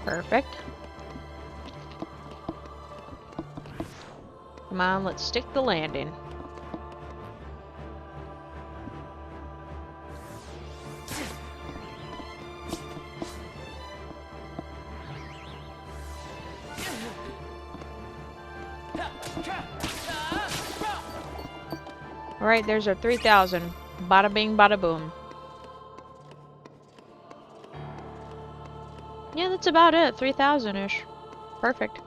Perfect. Come on, let's stick the landing. Alright, there's our 3,000. Bada bing, bada boom. Yeah, that's about it. 3,000-ish. Perfect.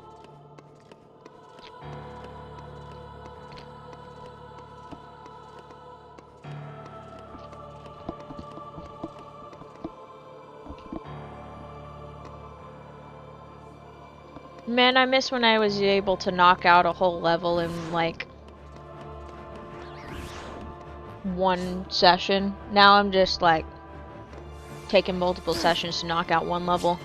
Man, I miss when I was able to knock out a whole level in, like, one session. Now I'm just, like, taking multiple sessions to knock out one level.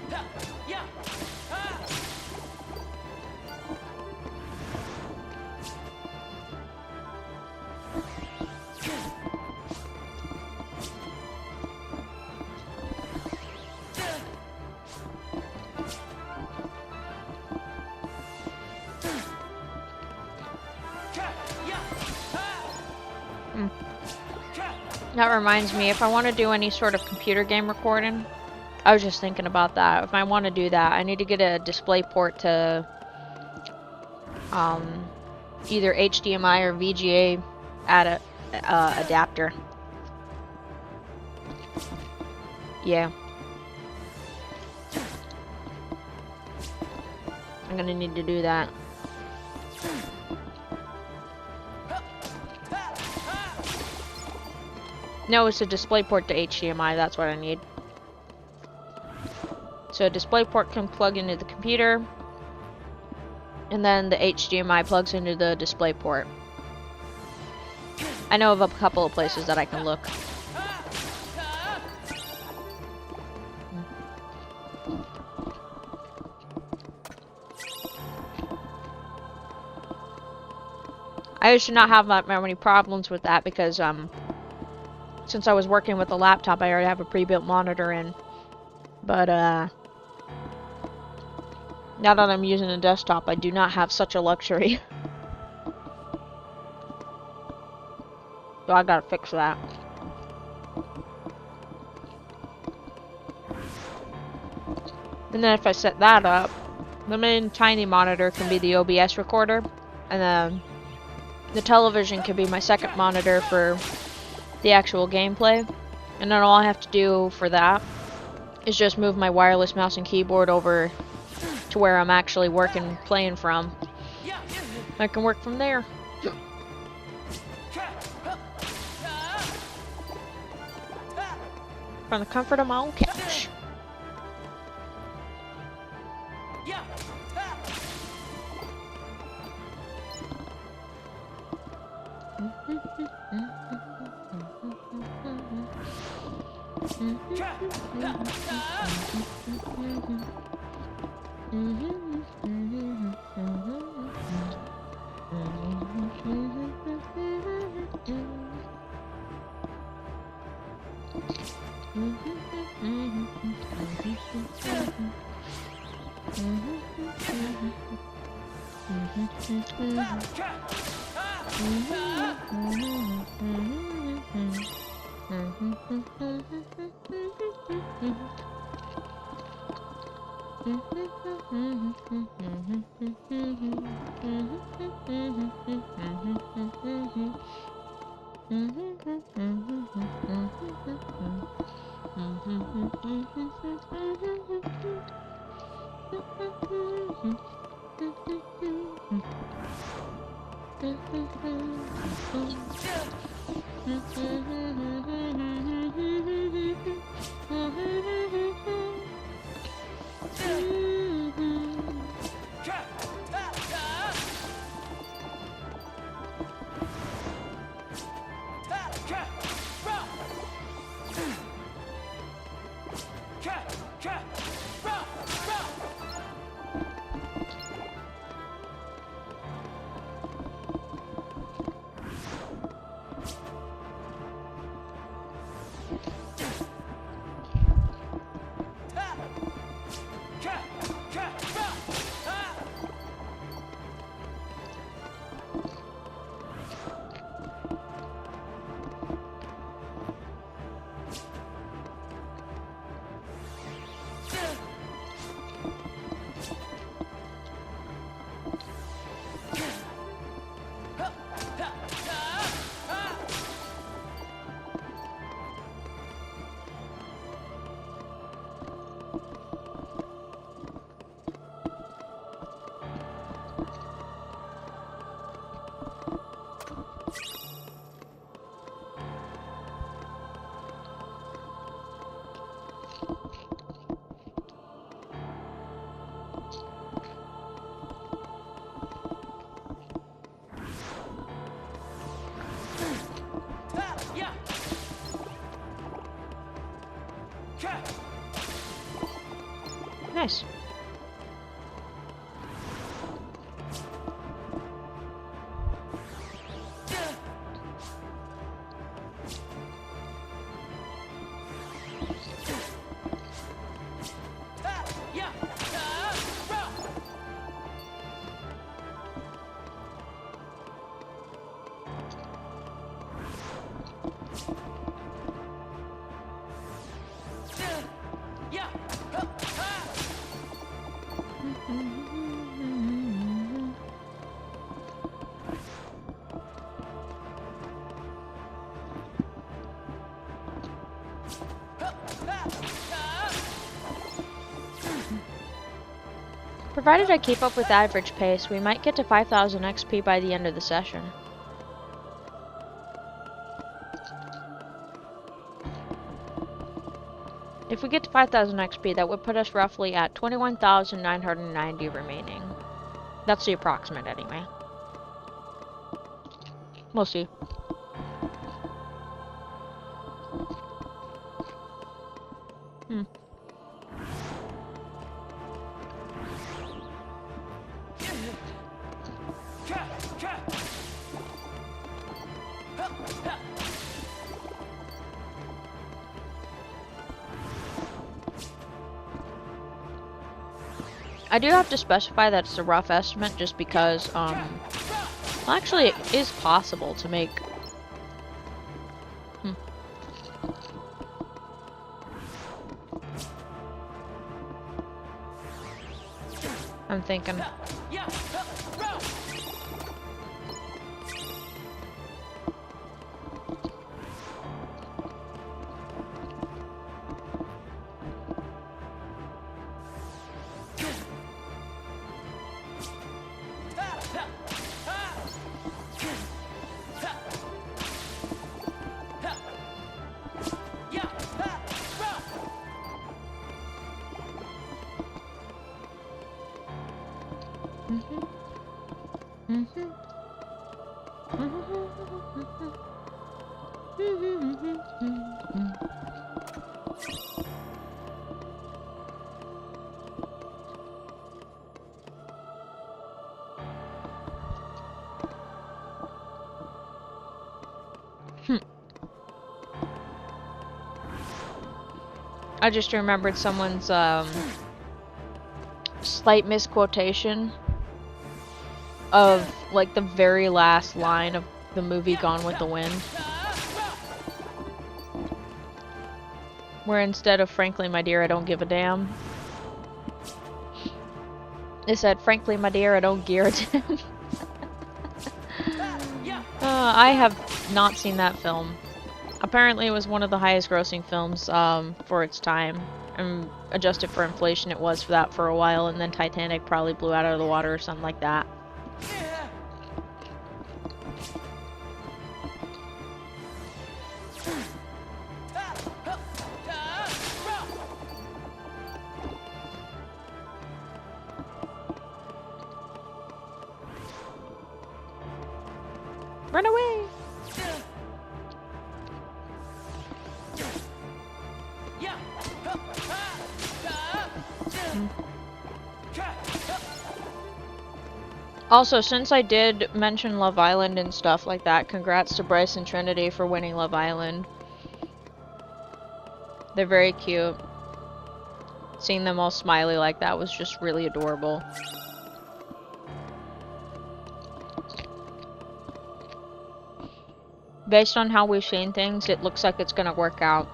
That reminds me, if I want to do any sort of computer game recording, I was just thinking about that. If I want to do that, I need to get a display port to either HDMI or VGA adapter. Yeah. I'm gonna need to do that. No, it's a DisplayPort to HDMI, that's what I need. So a DisplayPort can plug into the computer, and then the HDMI plugs into the DisplayPort. I know of a couple of places that I can look. I should not have that many problems with that because, since I was working with a laptop, I already have a pre-built monitor in. But, now that I'm using a desktop, I do not have such a luxury. So I gotta fix that. And then if I set that up, the main tiny monitor can be the OBS recorder, and then the television can be my second monitor for the actual gameplay. And then all I have to do for that is just move my wireless mouse and keyboard over to where I'm actually playing from. I can work from there. From the comfort of my own couch. Nice. Provided I keep up with average pace, we might get to 5,000 XP by the end of the session. If we get to 5,000 XP, that would put us roughly at 21,990 remaining. That's the approximate anyway. We'll see. I do have to specify that it's a rough estimate just because, well, actually it is possible to make... I'm thinking... I just remembered someone's slight misquotation of like the very last line of the movie Gone with the Wind, where instead of "frankly my dear, I don't give a damn," it said, "frankly my dear, I don't gear a damn." I have not seen that film. Apparently it was one of the highest grossing films for its time, and adjusted for inflation it was for that for a while, and then Titanic probably blew out of the water or something like that. Run away! Also, since I did mention Love Island and stuff like that, congrats to Bryce and Trinity for winning Love Island. They're very cute. Seeing them all smiley like that was just really adorable. Based on how we've seen things, it looks like it's gonna work out.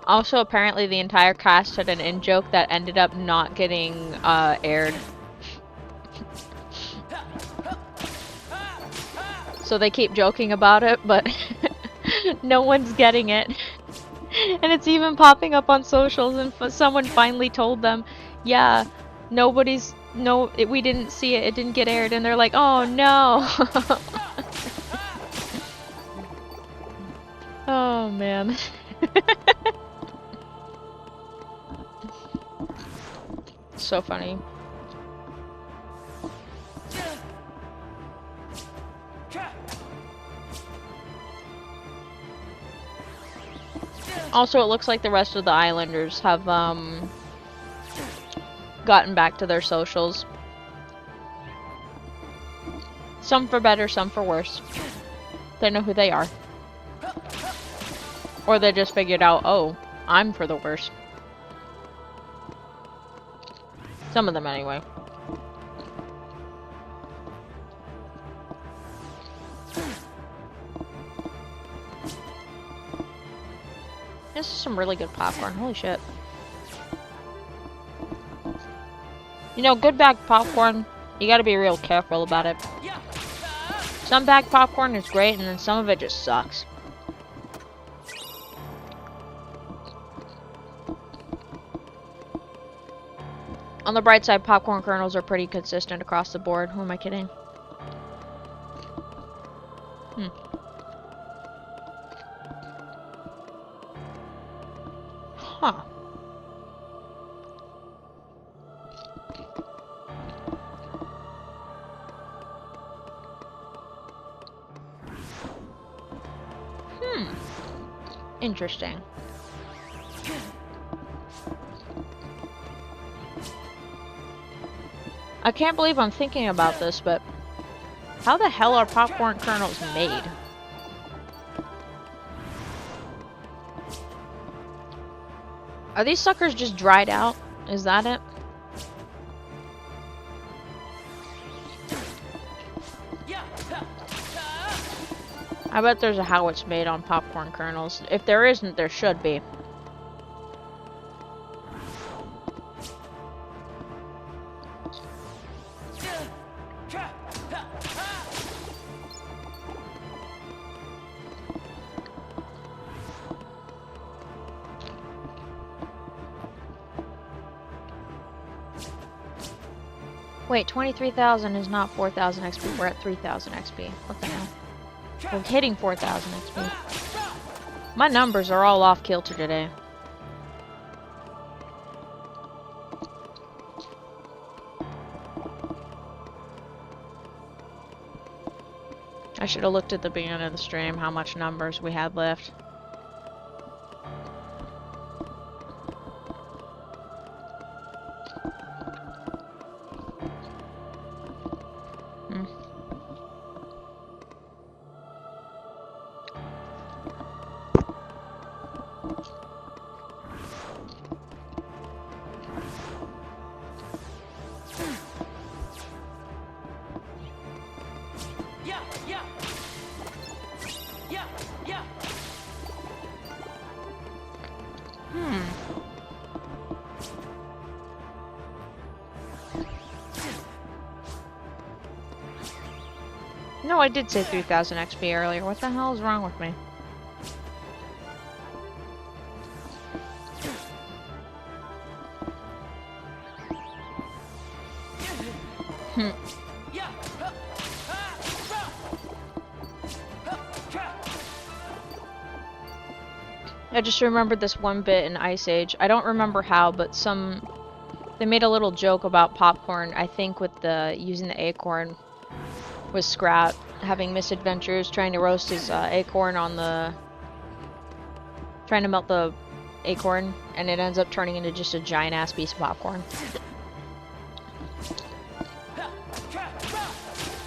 Also, apparently the entire cast had an in-joke that ended up not getting aired. So they keep joking about it, but no one's getting it. And it's even popping up on socials, and someone finally told them, yeah, we didn't see it, it didn't get aired, and they're like, oh no. Oh man. So funny. Also, it looks like the rest of the Islanders have gotten back to their socials. Some for better, some for worse. They know who they are. Or they just figured out, oh, I'm for the worst. Some of them anyway. This is some really good popcorn, holy shit. You know, good bag popcorn, you gotta be real careful about it. Some bag popcorn is great, and then some of it just sucks. On the bright side, popcorn kernels are pretty consistent across the board. Who am I kidding? Huh. Interesting. I can't believe I'm thinking about this, but how the hell are popcorn kernels made? Are these suckers just dried out? Is that it? I bet there's a how it's made on popcorn kernels. If there isn't, there should be. Wait, 23,000 is not 4,000 XP. We're at 3,000 XP. What the hell? We're hitting 4,000 XP. My numbers are all off kilter today. I should have looked at the beginning of the stream how much numbers we had left. know I did say 3000 XP earlier. What the hell is wrong with me? I just remembered this one bit in Ice Age. I don't remember how, but they made a little joke about popcorn. I think with using the acorn with Scrat having misadventures trying to roast his acorn on trying to melt the acorn, and it ends up turning into just a giant ass piece of popcorn.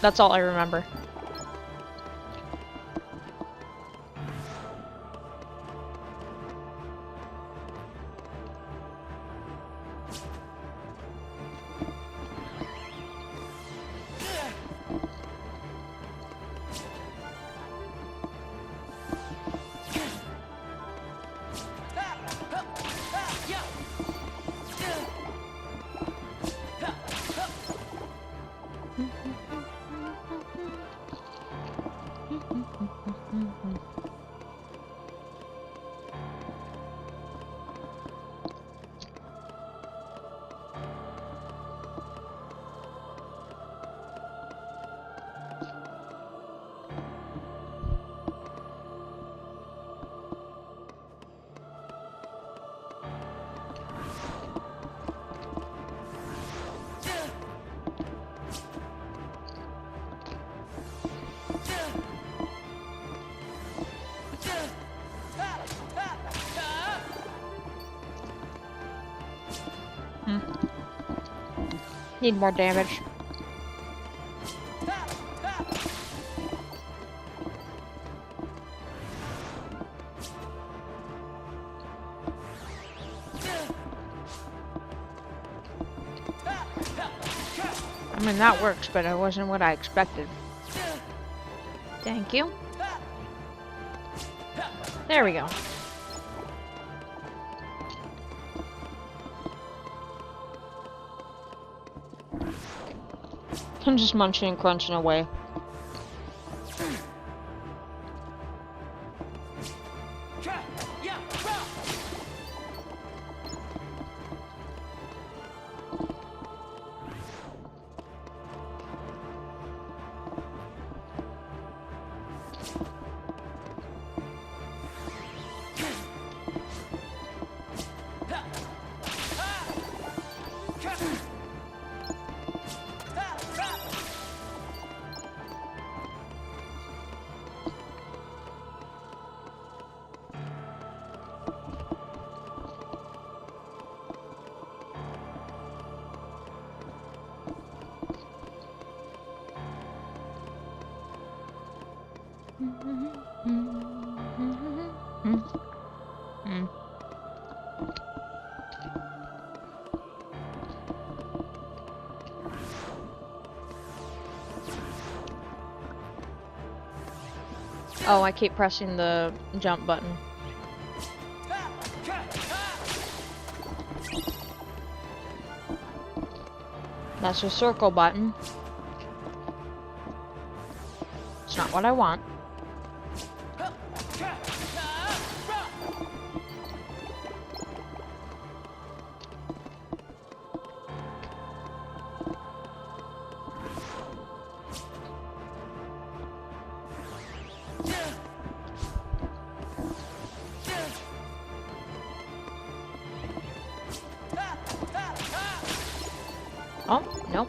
That's all I remember. Need more damage. I mean, that works, but it wasn't what I expected. Thank you. There we go. I'm just munching and crunching away. Oh, I keep pressing the jump button. That's a circle button. It's not what I want. Oh, nope.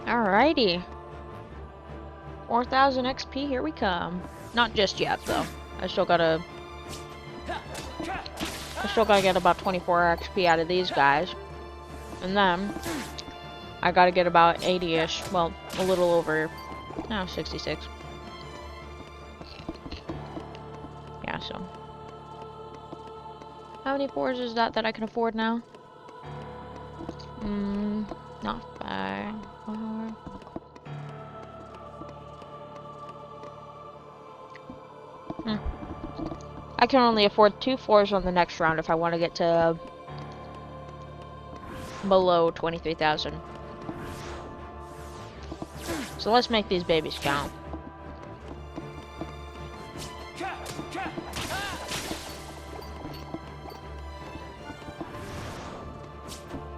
Alrighty. 4,000 XP, here we come. Not just yet, though. I still gotta get about 24 XP out of these guys. And then, I gotta get about 80-ish. Well, a little over, 66. Yeah, so. How many fours is that I can afford now? Not bad. I can only afford 2 fours on the next round if I want to get to below 23,000. So let's make these babies count.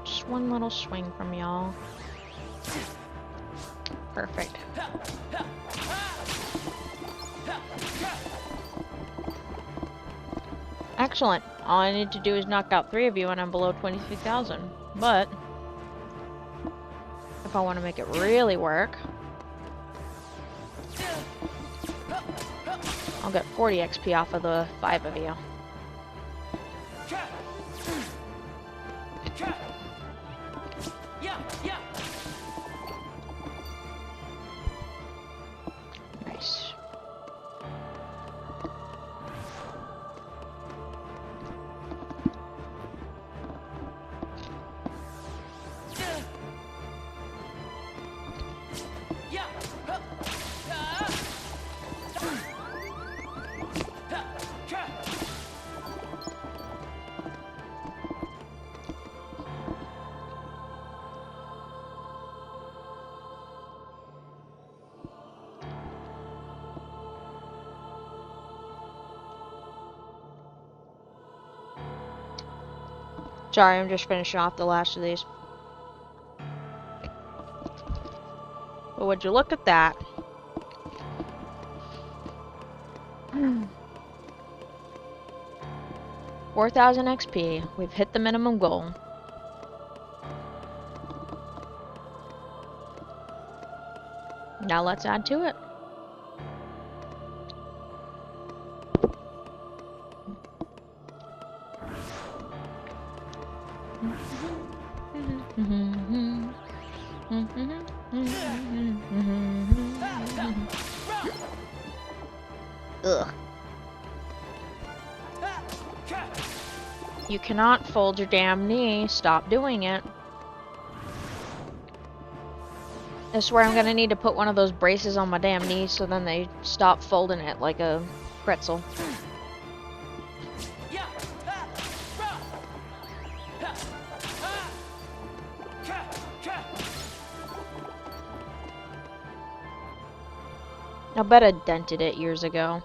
Just one little swing from y'all. Perfect. Excellent. All I need to do is knock out 3 of you and I'm below 23,000. But if I want to make it really work, I'll get 40 XP off of the 5 of you. Nice. Sorry, I'm just finishing off the last of these. But would you look at that? 4,000 XP. We've hit the minimum goal. Now let's add to it. Ugh. You cannot fold your damn knee. Stop doing it. I swear I'm gonna need to put one of those braces on my damn knee so then they stop folding it like a pretzel. I bet I dented it years ago.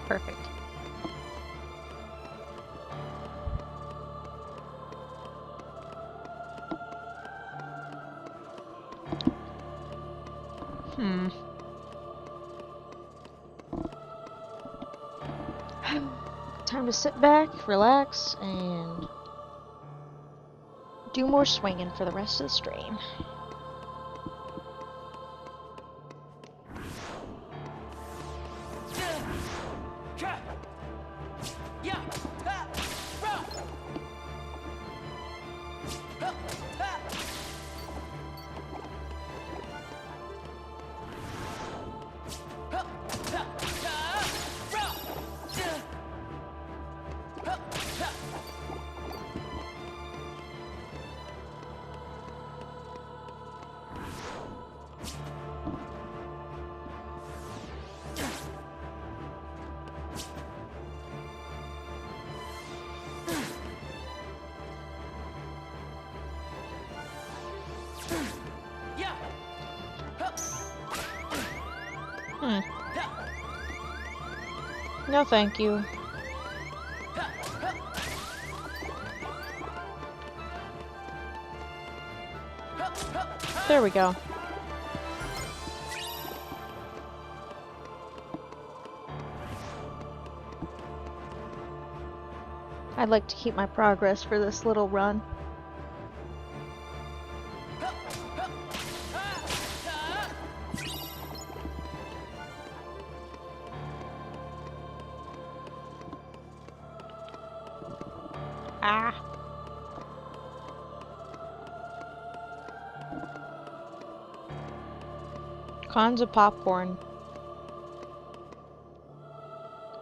Perfect. Time to sit back, relax, and do more swinging for the rest of the stream. No, thank you. There we go. I'd like to keep my progress for this little run. Ah. Cons of popcorn.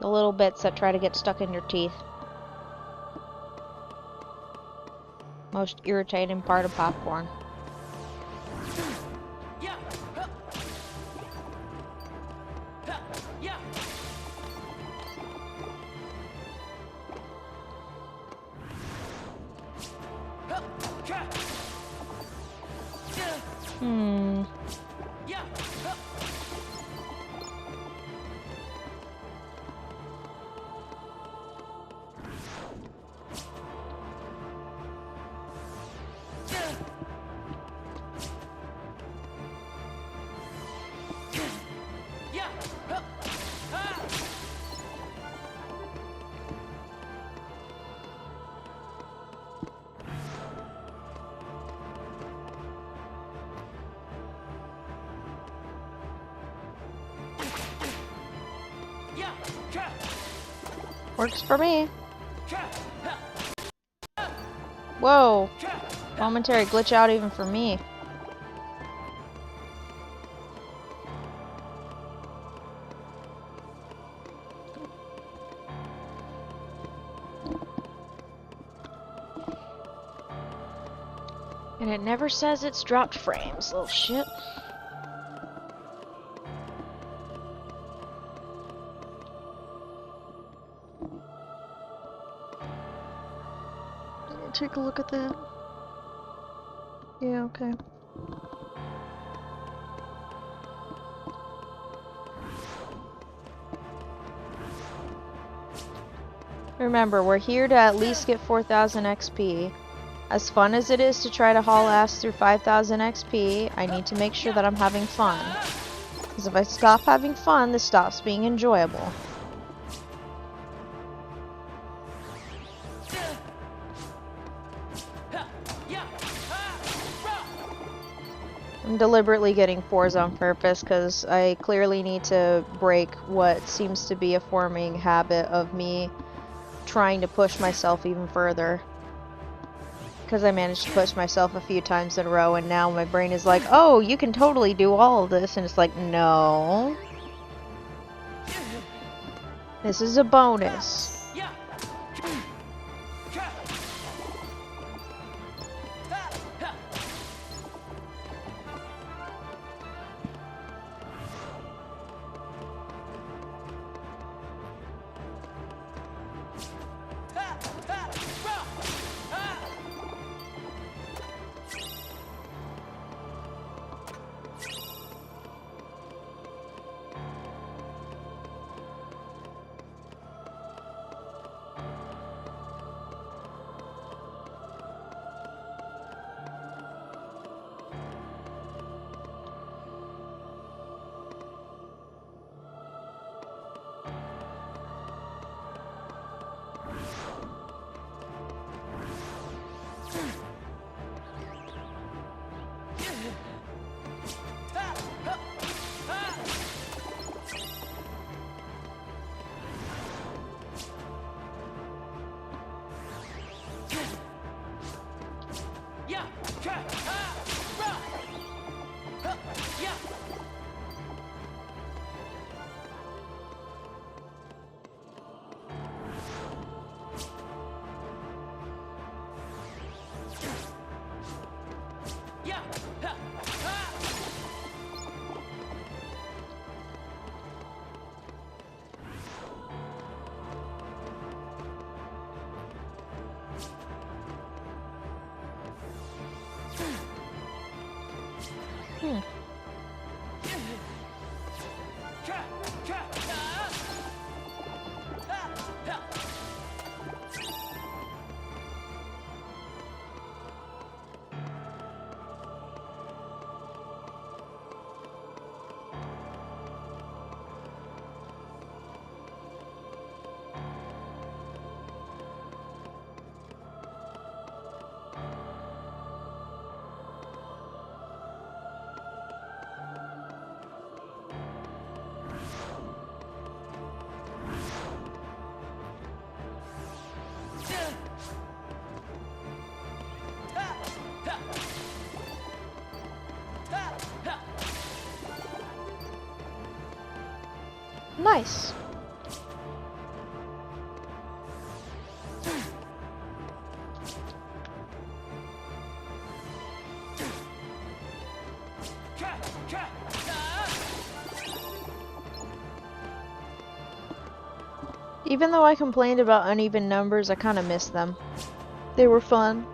The little bits that try to get stuck in your teeth. Most irritating part of popcorn. Works for me. Whoa. Momentary glitch out even for me. And it never says it's dropped frames, little shit. Take a look at that. Yeah, okay. Remember, we're here to at least get 4,000 XP. As fun as it is to try to haul ass through 5,000 XP, I need to make sure that I'm having fun. Because if I stop having fun, this stops being enjoyable. I'm deliberately getting 4s on purpose because I clearly need to break what seems to be a forming habit of me trying to push myself even further. Because I managed to push myself a few times in a row and now my brain is like, oh, you can totally do all of this, and it's like, no. This is a bonus. Hmm. Nice. Even though I complained about uneven numbers, I kind of miss them. They were fun.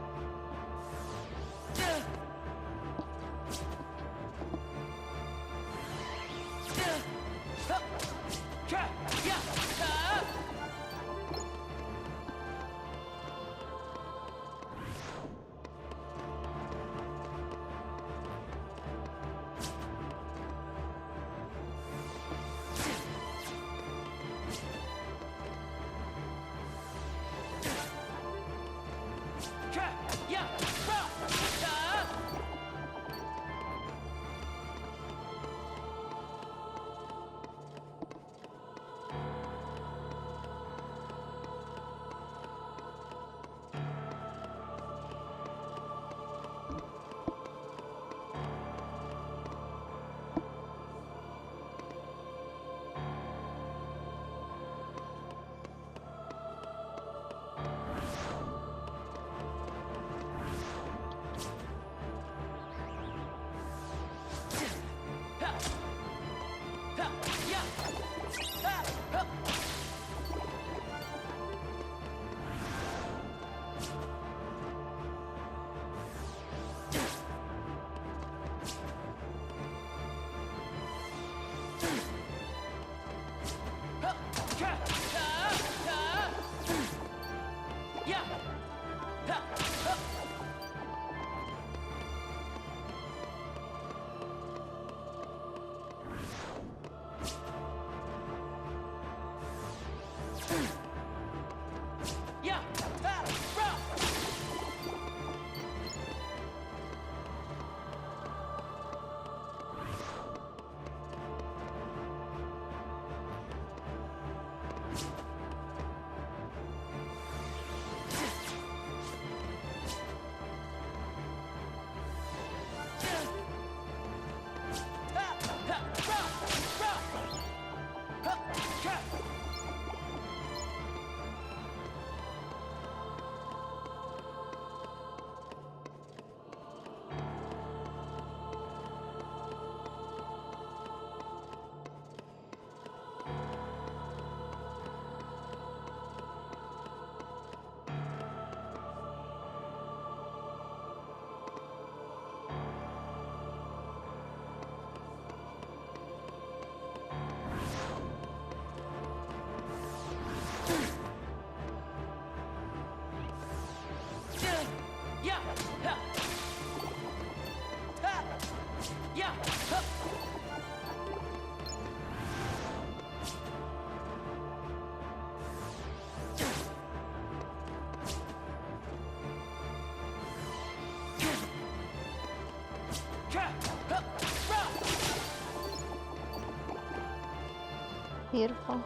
Beautiful.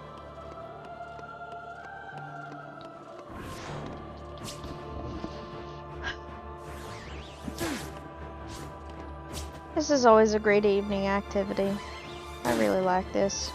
This is always a great evening activity. I really like this.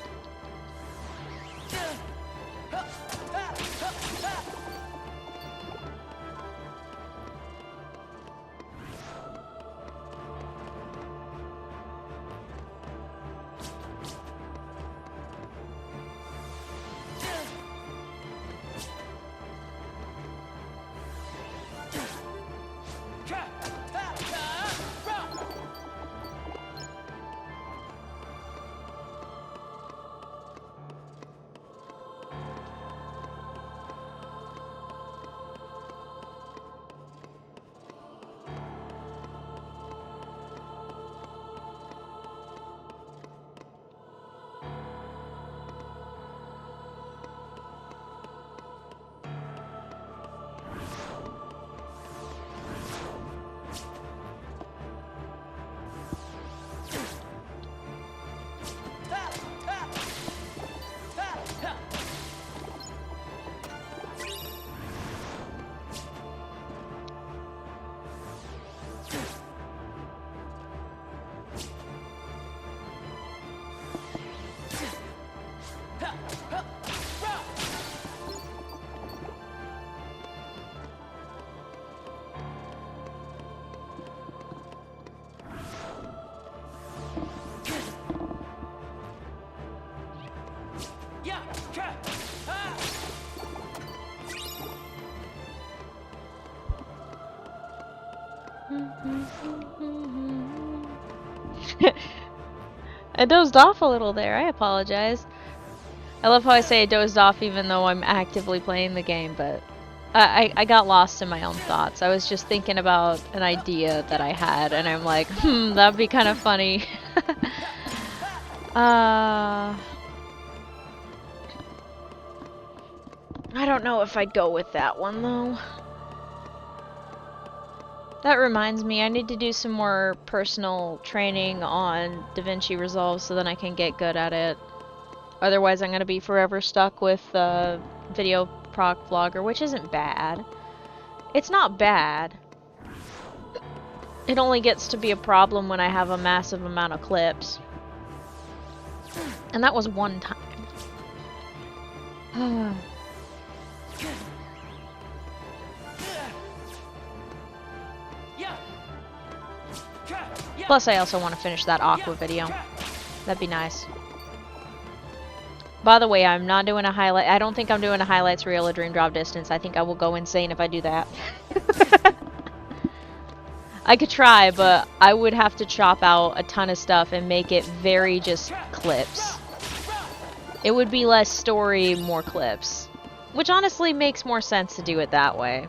I dozed off a little there. I apologize. I love how I say I dozed off even though I'm actively playing the game, but I got lost in my own thoughts. I was just thinking about an idea that I had, and I'm like, that'd be kind of funny. I don't know if I'd go with that one, though. That reminds me, I need to do some more personal training on DaVinci Resolve so then I can get good at it. Otherwise, I'm going to be forever stuck with Video Proc Vlogger, which isn't bad. It's not bad. It only gets to be a problem when I have a massive amount of clips. And that was one time. Plus, I also want to finish that Aqua video. That'd be nice. By the way, I'm not doing a highlight. I don't think I'm doing a highlights reel of Dream Drop Distance. I think I will go insane if I do that. I could try, but I would have to chop out a ton of stuff and make it very just clips. It would be less story, more clips. Which honestly makes more sense to do it that way.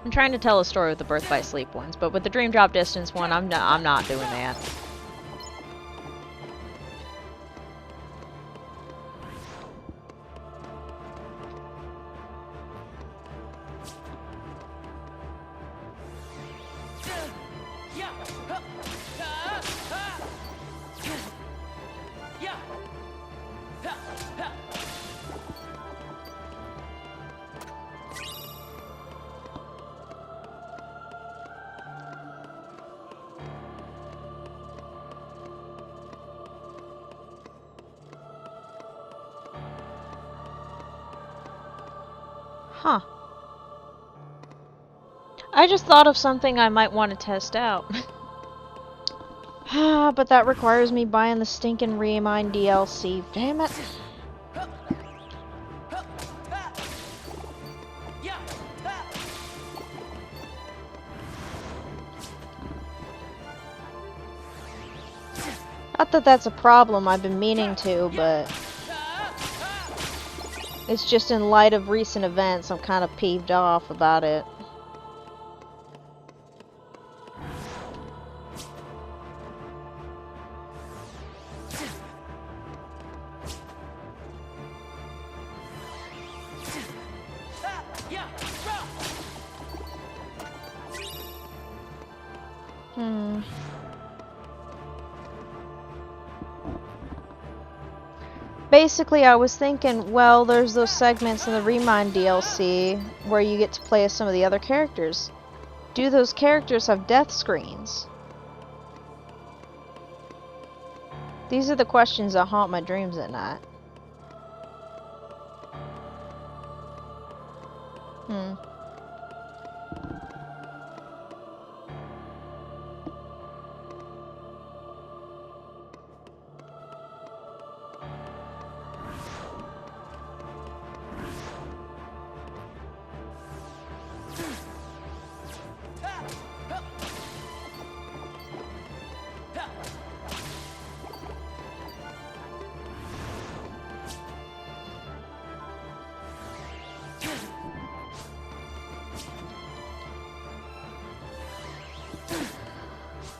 I'm trying to tell a story with the Birth by Sleep ones, but with the Dream Drop Distance one, I'm not doing that. Huh. I just thought of something I might want to test out. But that requires me buying the stinking Remind DLC. Damn it. Not that that's a problem, I've been meaning to, but it's just in light of recent events, I'm kind of peeved off about it. Basically, I was thinking, well, there's those segments in the Remind DLC where you get to play as some of the other characters. Do those characters have death screens? These are the questions that haunt my dreams at night.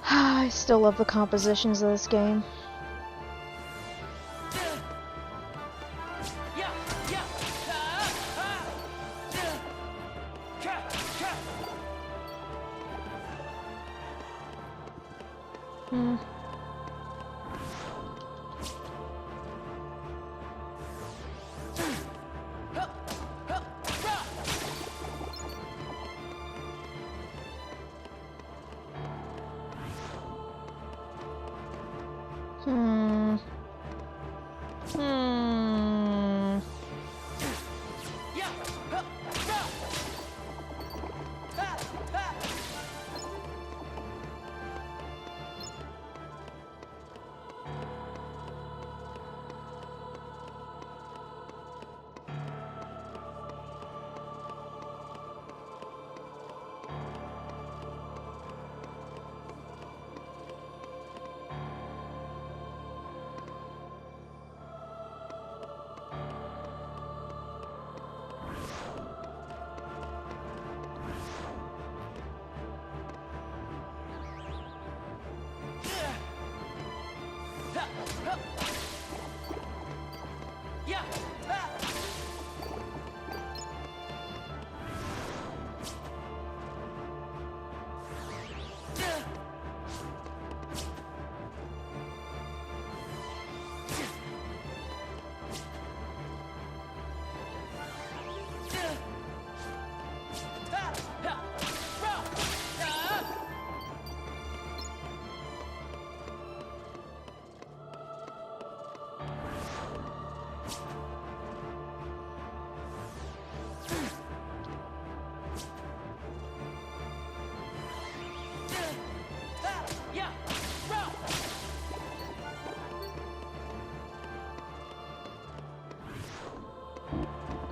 I still love the compositions of this game.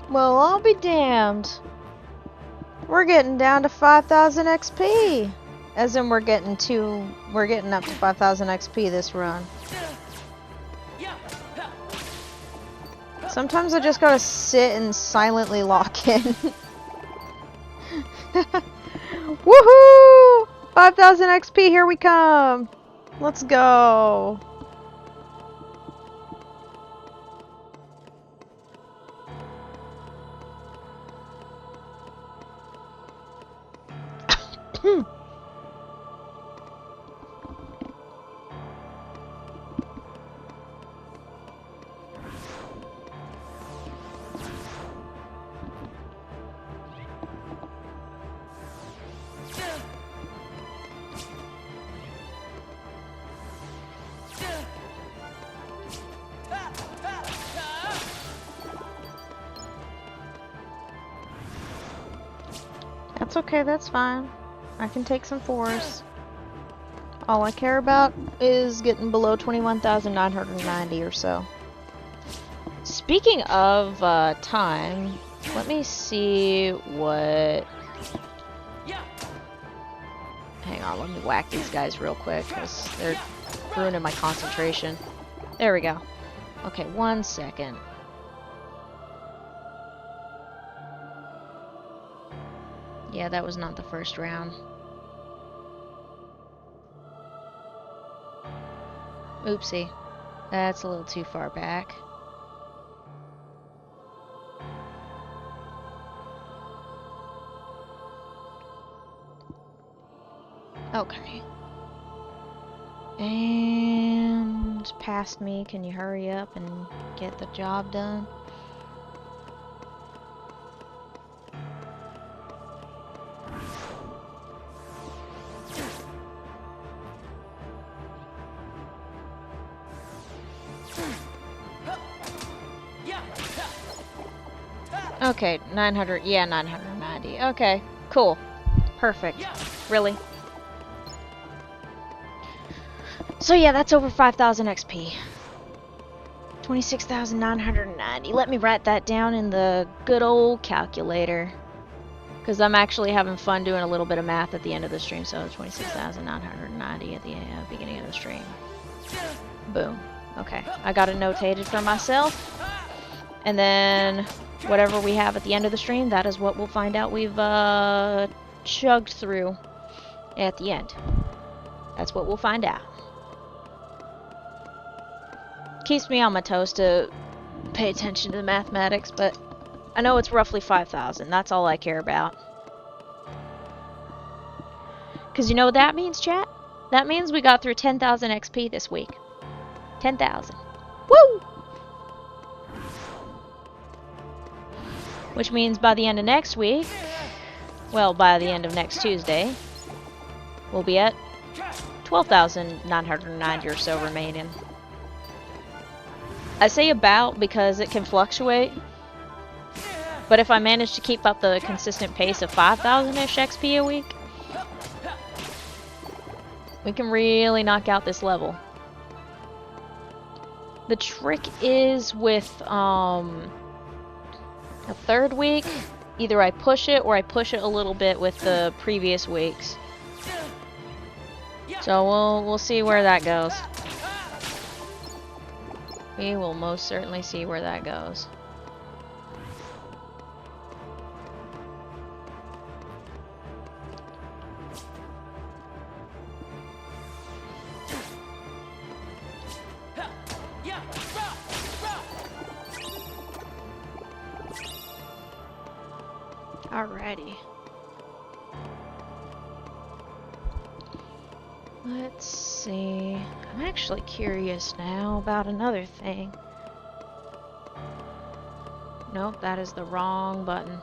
Well, I'll be damned. We're getting down to 5,000 XP. As in, we're getting up to 5,000 XP this run. Sometimes I just gotta sit and silently lock in. Woohoo! 5,000 XP, here we come! Let's go! That's okay, that's fine. I can take some fours. All I care about is getting below 21,990 or so. Speaking of time, let me see what... Hang on, let me whack these guys real quick, because they're ruining my concentration. There we go. Okay, 1 second. Yeah, that was not the first round. Oopsie. That's a little too far back. Okay. And past me, can you hurry up and get the job done? Okay, 900, yeah, 990. Okay, cool. Perfect. Really? So yeah, that's over 5,000 XP. 26,990. Let me write that down in the good old calculator. Because I'm actually having fun doing a little bit of math at the end of the stream. So 26,990 at the beginning of the stream. Boom. Okay, I got it notated for myself. And then whatever we have at the end of the stream, that is what we'll find out we've chugged through at the end. That's what we'll find out. Keeps me on my toes to pay attention to the mathematics, but I know it's roughly 5,000. That's all I care about. Because you know what that means, chat? That means we got through 10,000 XP this week. 10,000. Woo! Which means by the end of next week, well, by the end of next Tuesday, we'll be at 12,990 or so remaining. I say about because it can fluctuate, but if I manage to keep up the consistent pace of 5,000-ish XP a week, we can really knock out this level. The trick is with a third week, either I push it or I push it a little bit with the previous weeks. So we'll see where that goes. We will most certainly see where that goes. Alrighty. Let's see. I'm actually curious now about another thing. Nope, that is the wrong button.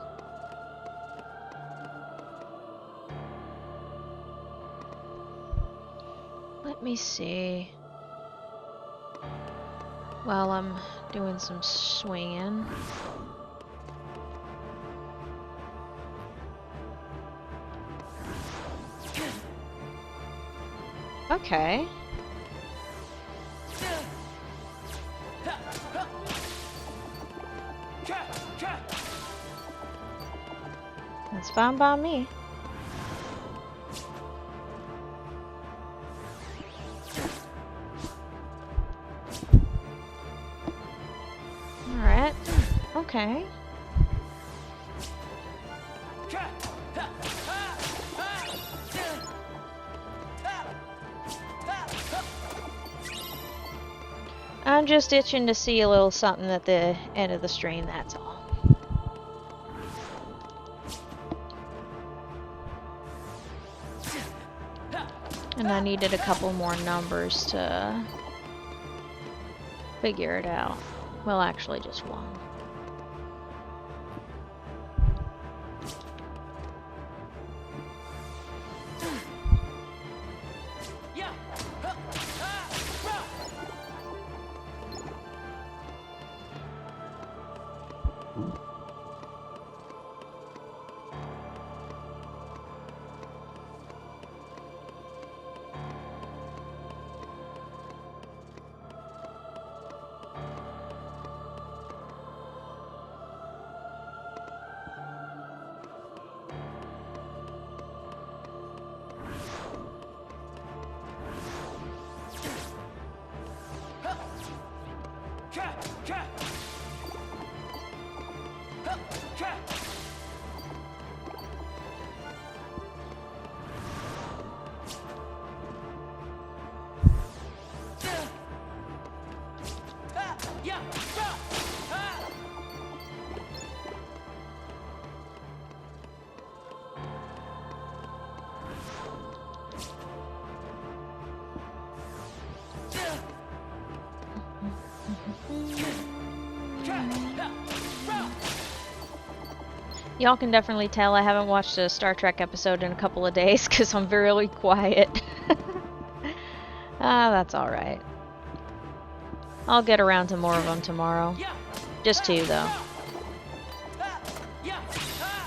Let me see. While I'm doing some swinging. Okay. That's fine by me. Alright. Okay. I'm just itching to see a little something at the end of the stream, that's all. And I needed a couple more numbers to figure it out. Well, actually just one. Y'all can definitely tell I haven't watched a Star Trek episode in a couple of days because I'm really quiet. That's alright. I'll get around to more of them tomorrow. Just 2, though.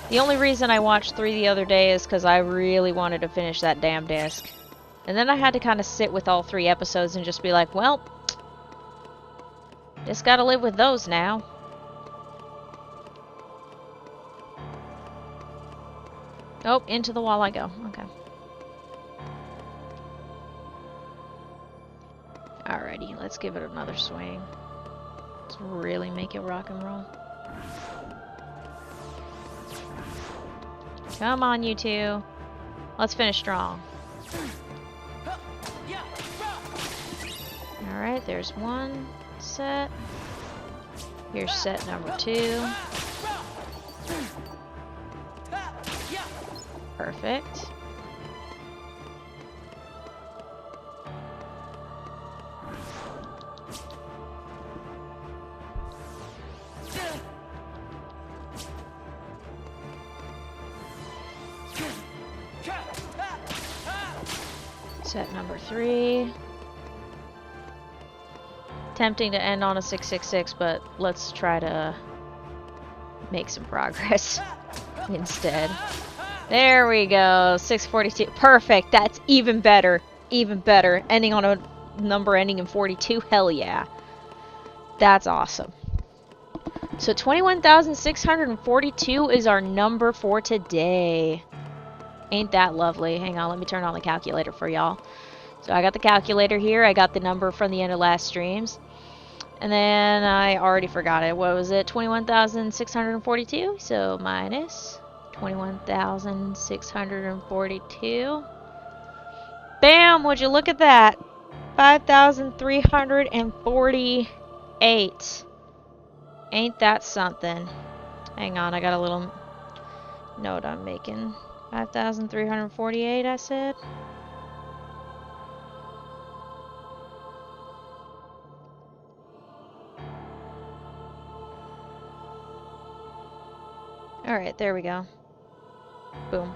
The only reason I watched 3 the other day is because I really wanted to finish that damn disc. And then I had to kind of sit with all 3 episodes and just be like, well, just gotta live with those now. Oh, into the wall I go. Okay. Alrighty, let's give it another swing. Let's really make it rock and roll. Come on, you two. Let's finish strong. Alright, there's one set. Here's set number 2. Perfect. Set number 3. Tempting to end on a 666, but let's try to make some progress instead. There we go, 642. Perfect, that's even better. Even better. Ending on a number ending in 42, hell yeah. That's awesome. So 21,642 is our number for today. Ain't that lovely? Hang on, let me turn on the calculator for y'all. So I got the calculator here, I got the number from the end of last streams. And then I already forgot it. What was it? 21,642? So minus 21,642. Bam! Would you look at that? 5,348. Ain't that something? Hang on, I got a little note I'm making. 5,348, I said. Alright, there we go. Boom.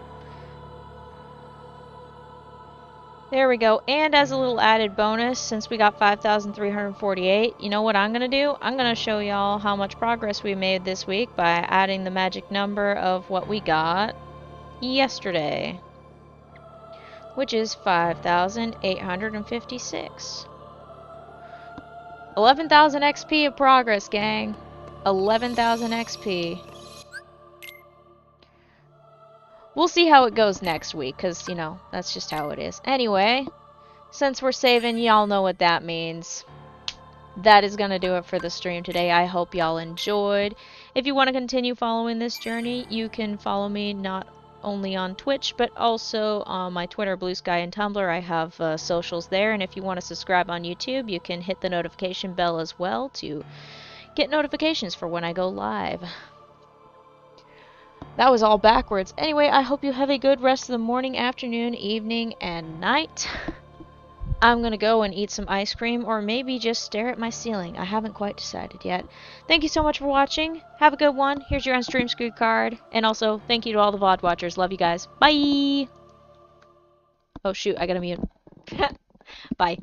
There we go. And as a little added bonus, since we got 5,348, you know what I'm going to do? I'm going to show y'all how much progress we made this week by adding the magic number of what we got yesterday, which is 5,856. 11,000 XP of progress, gang. 11,000 XP. We'll see how it goes next week, because, you know, that's just how it is. Anyway, since we're saving, y'all know what that means. That is going to do it for the stream today. I hope y'all enjoyed. If you want to continue following this journey, you can follow me not only on Twitch, but also on my Twitter, Blue Sky, and Tumblr. I have socials there, and if you want to subscribe on YouTube, you can hit the notification bell as well to get notifications for when I go live. That was all backwards. Anyway, I hope you have a good rest of the morning, afternoon, evening, and night. I'm gonna go and eat some ice cream, or maybe just stare at my ceiling. I haven't quite decided yet. Thank you so much for watching. Have a good one. Here's your Unstream Scoot card. And also, thank you to all the VOD watchers. Love you guys. Bye! Oh shoot, I gotta mute. Bye.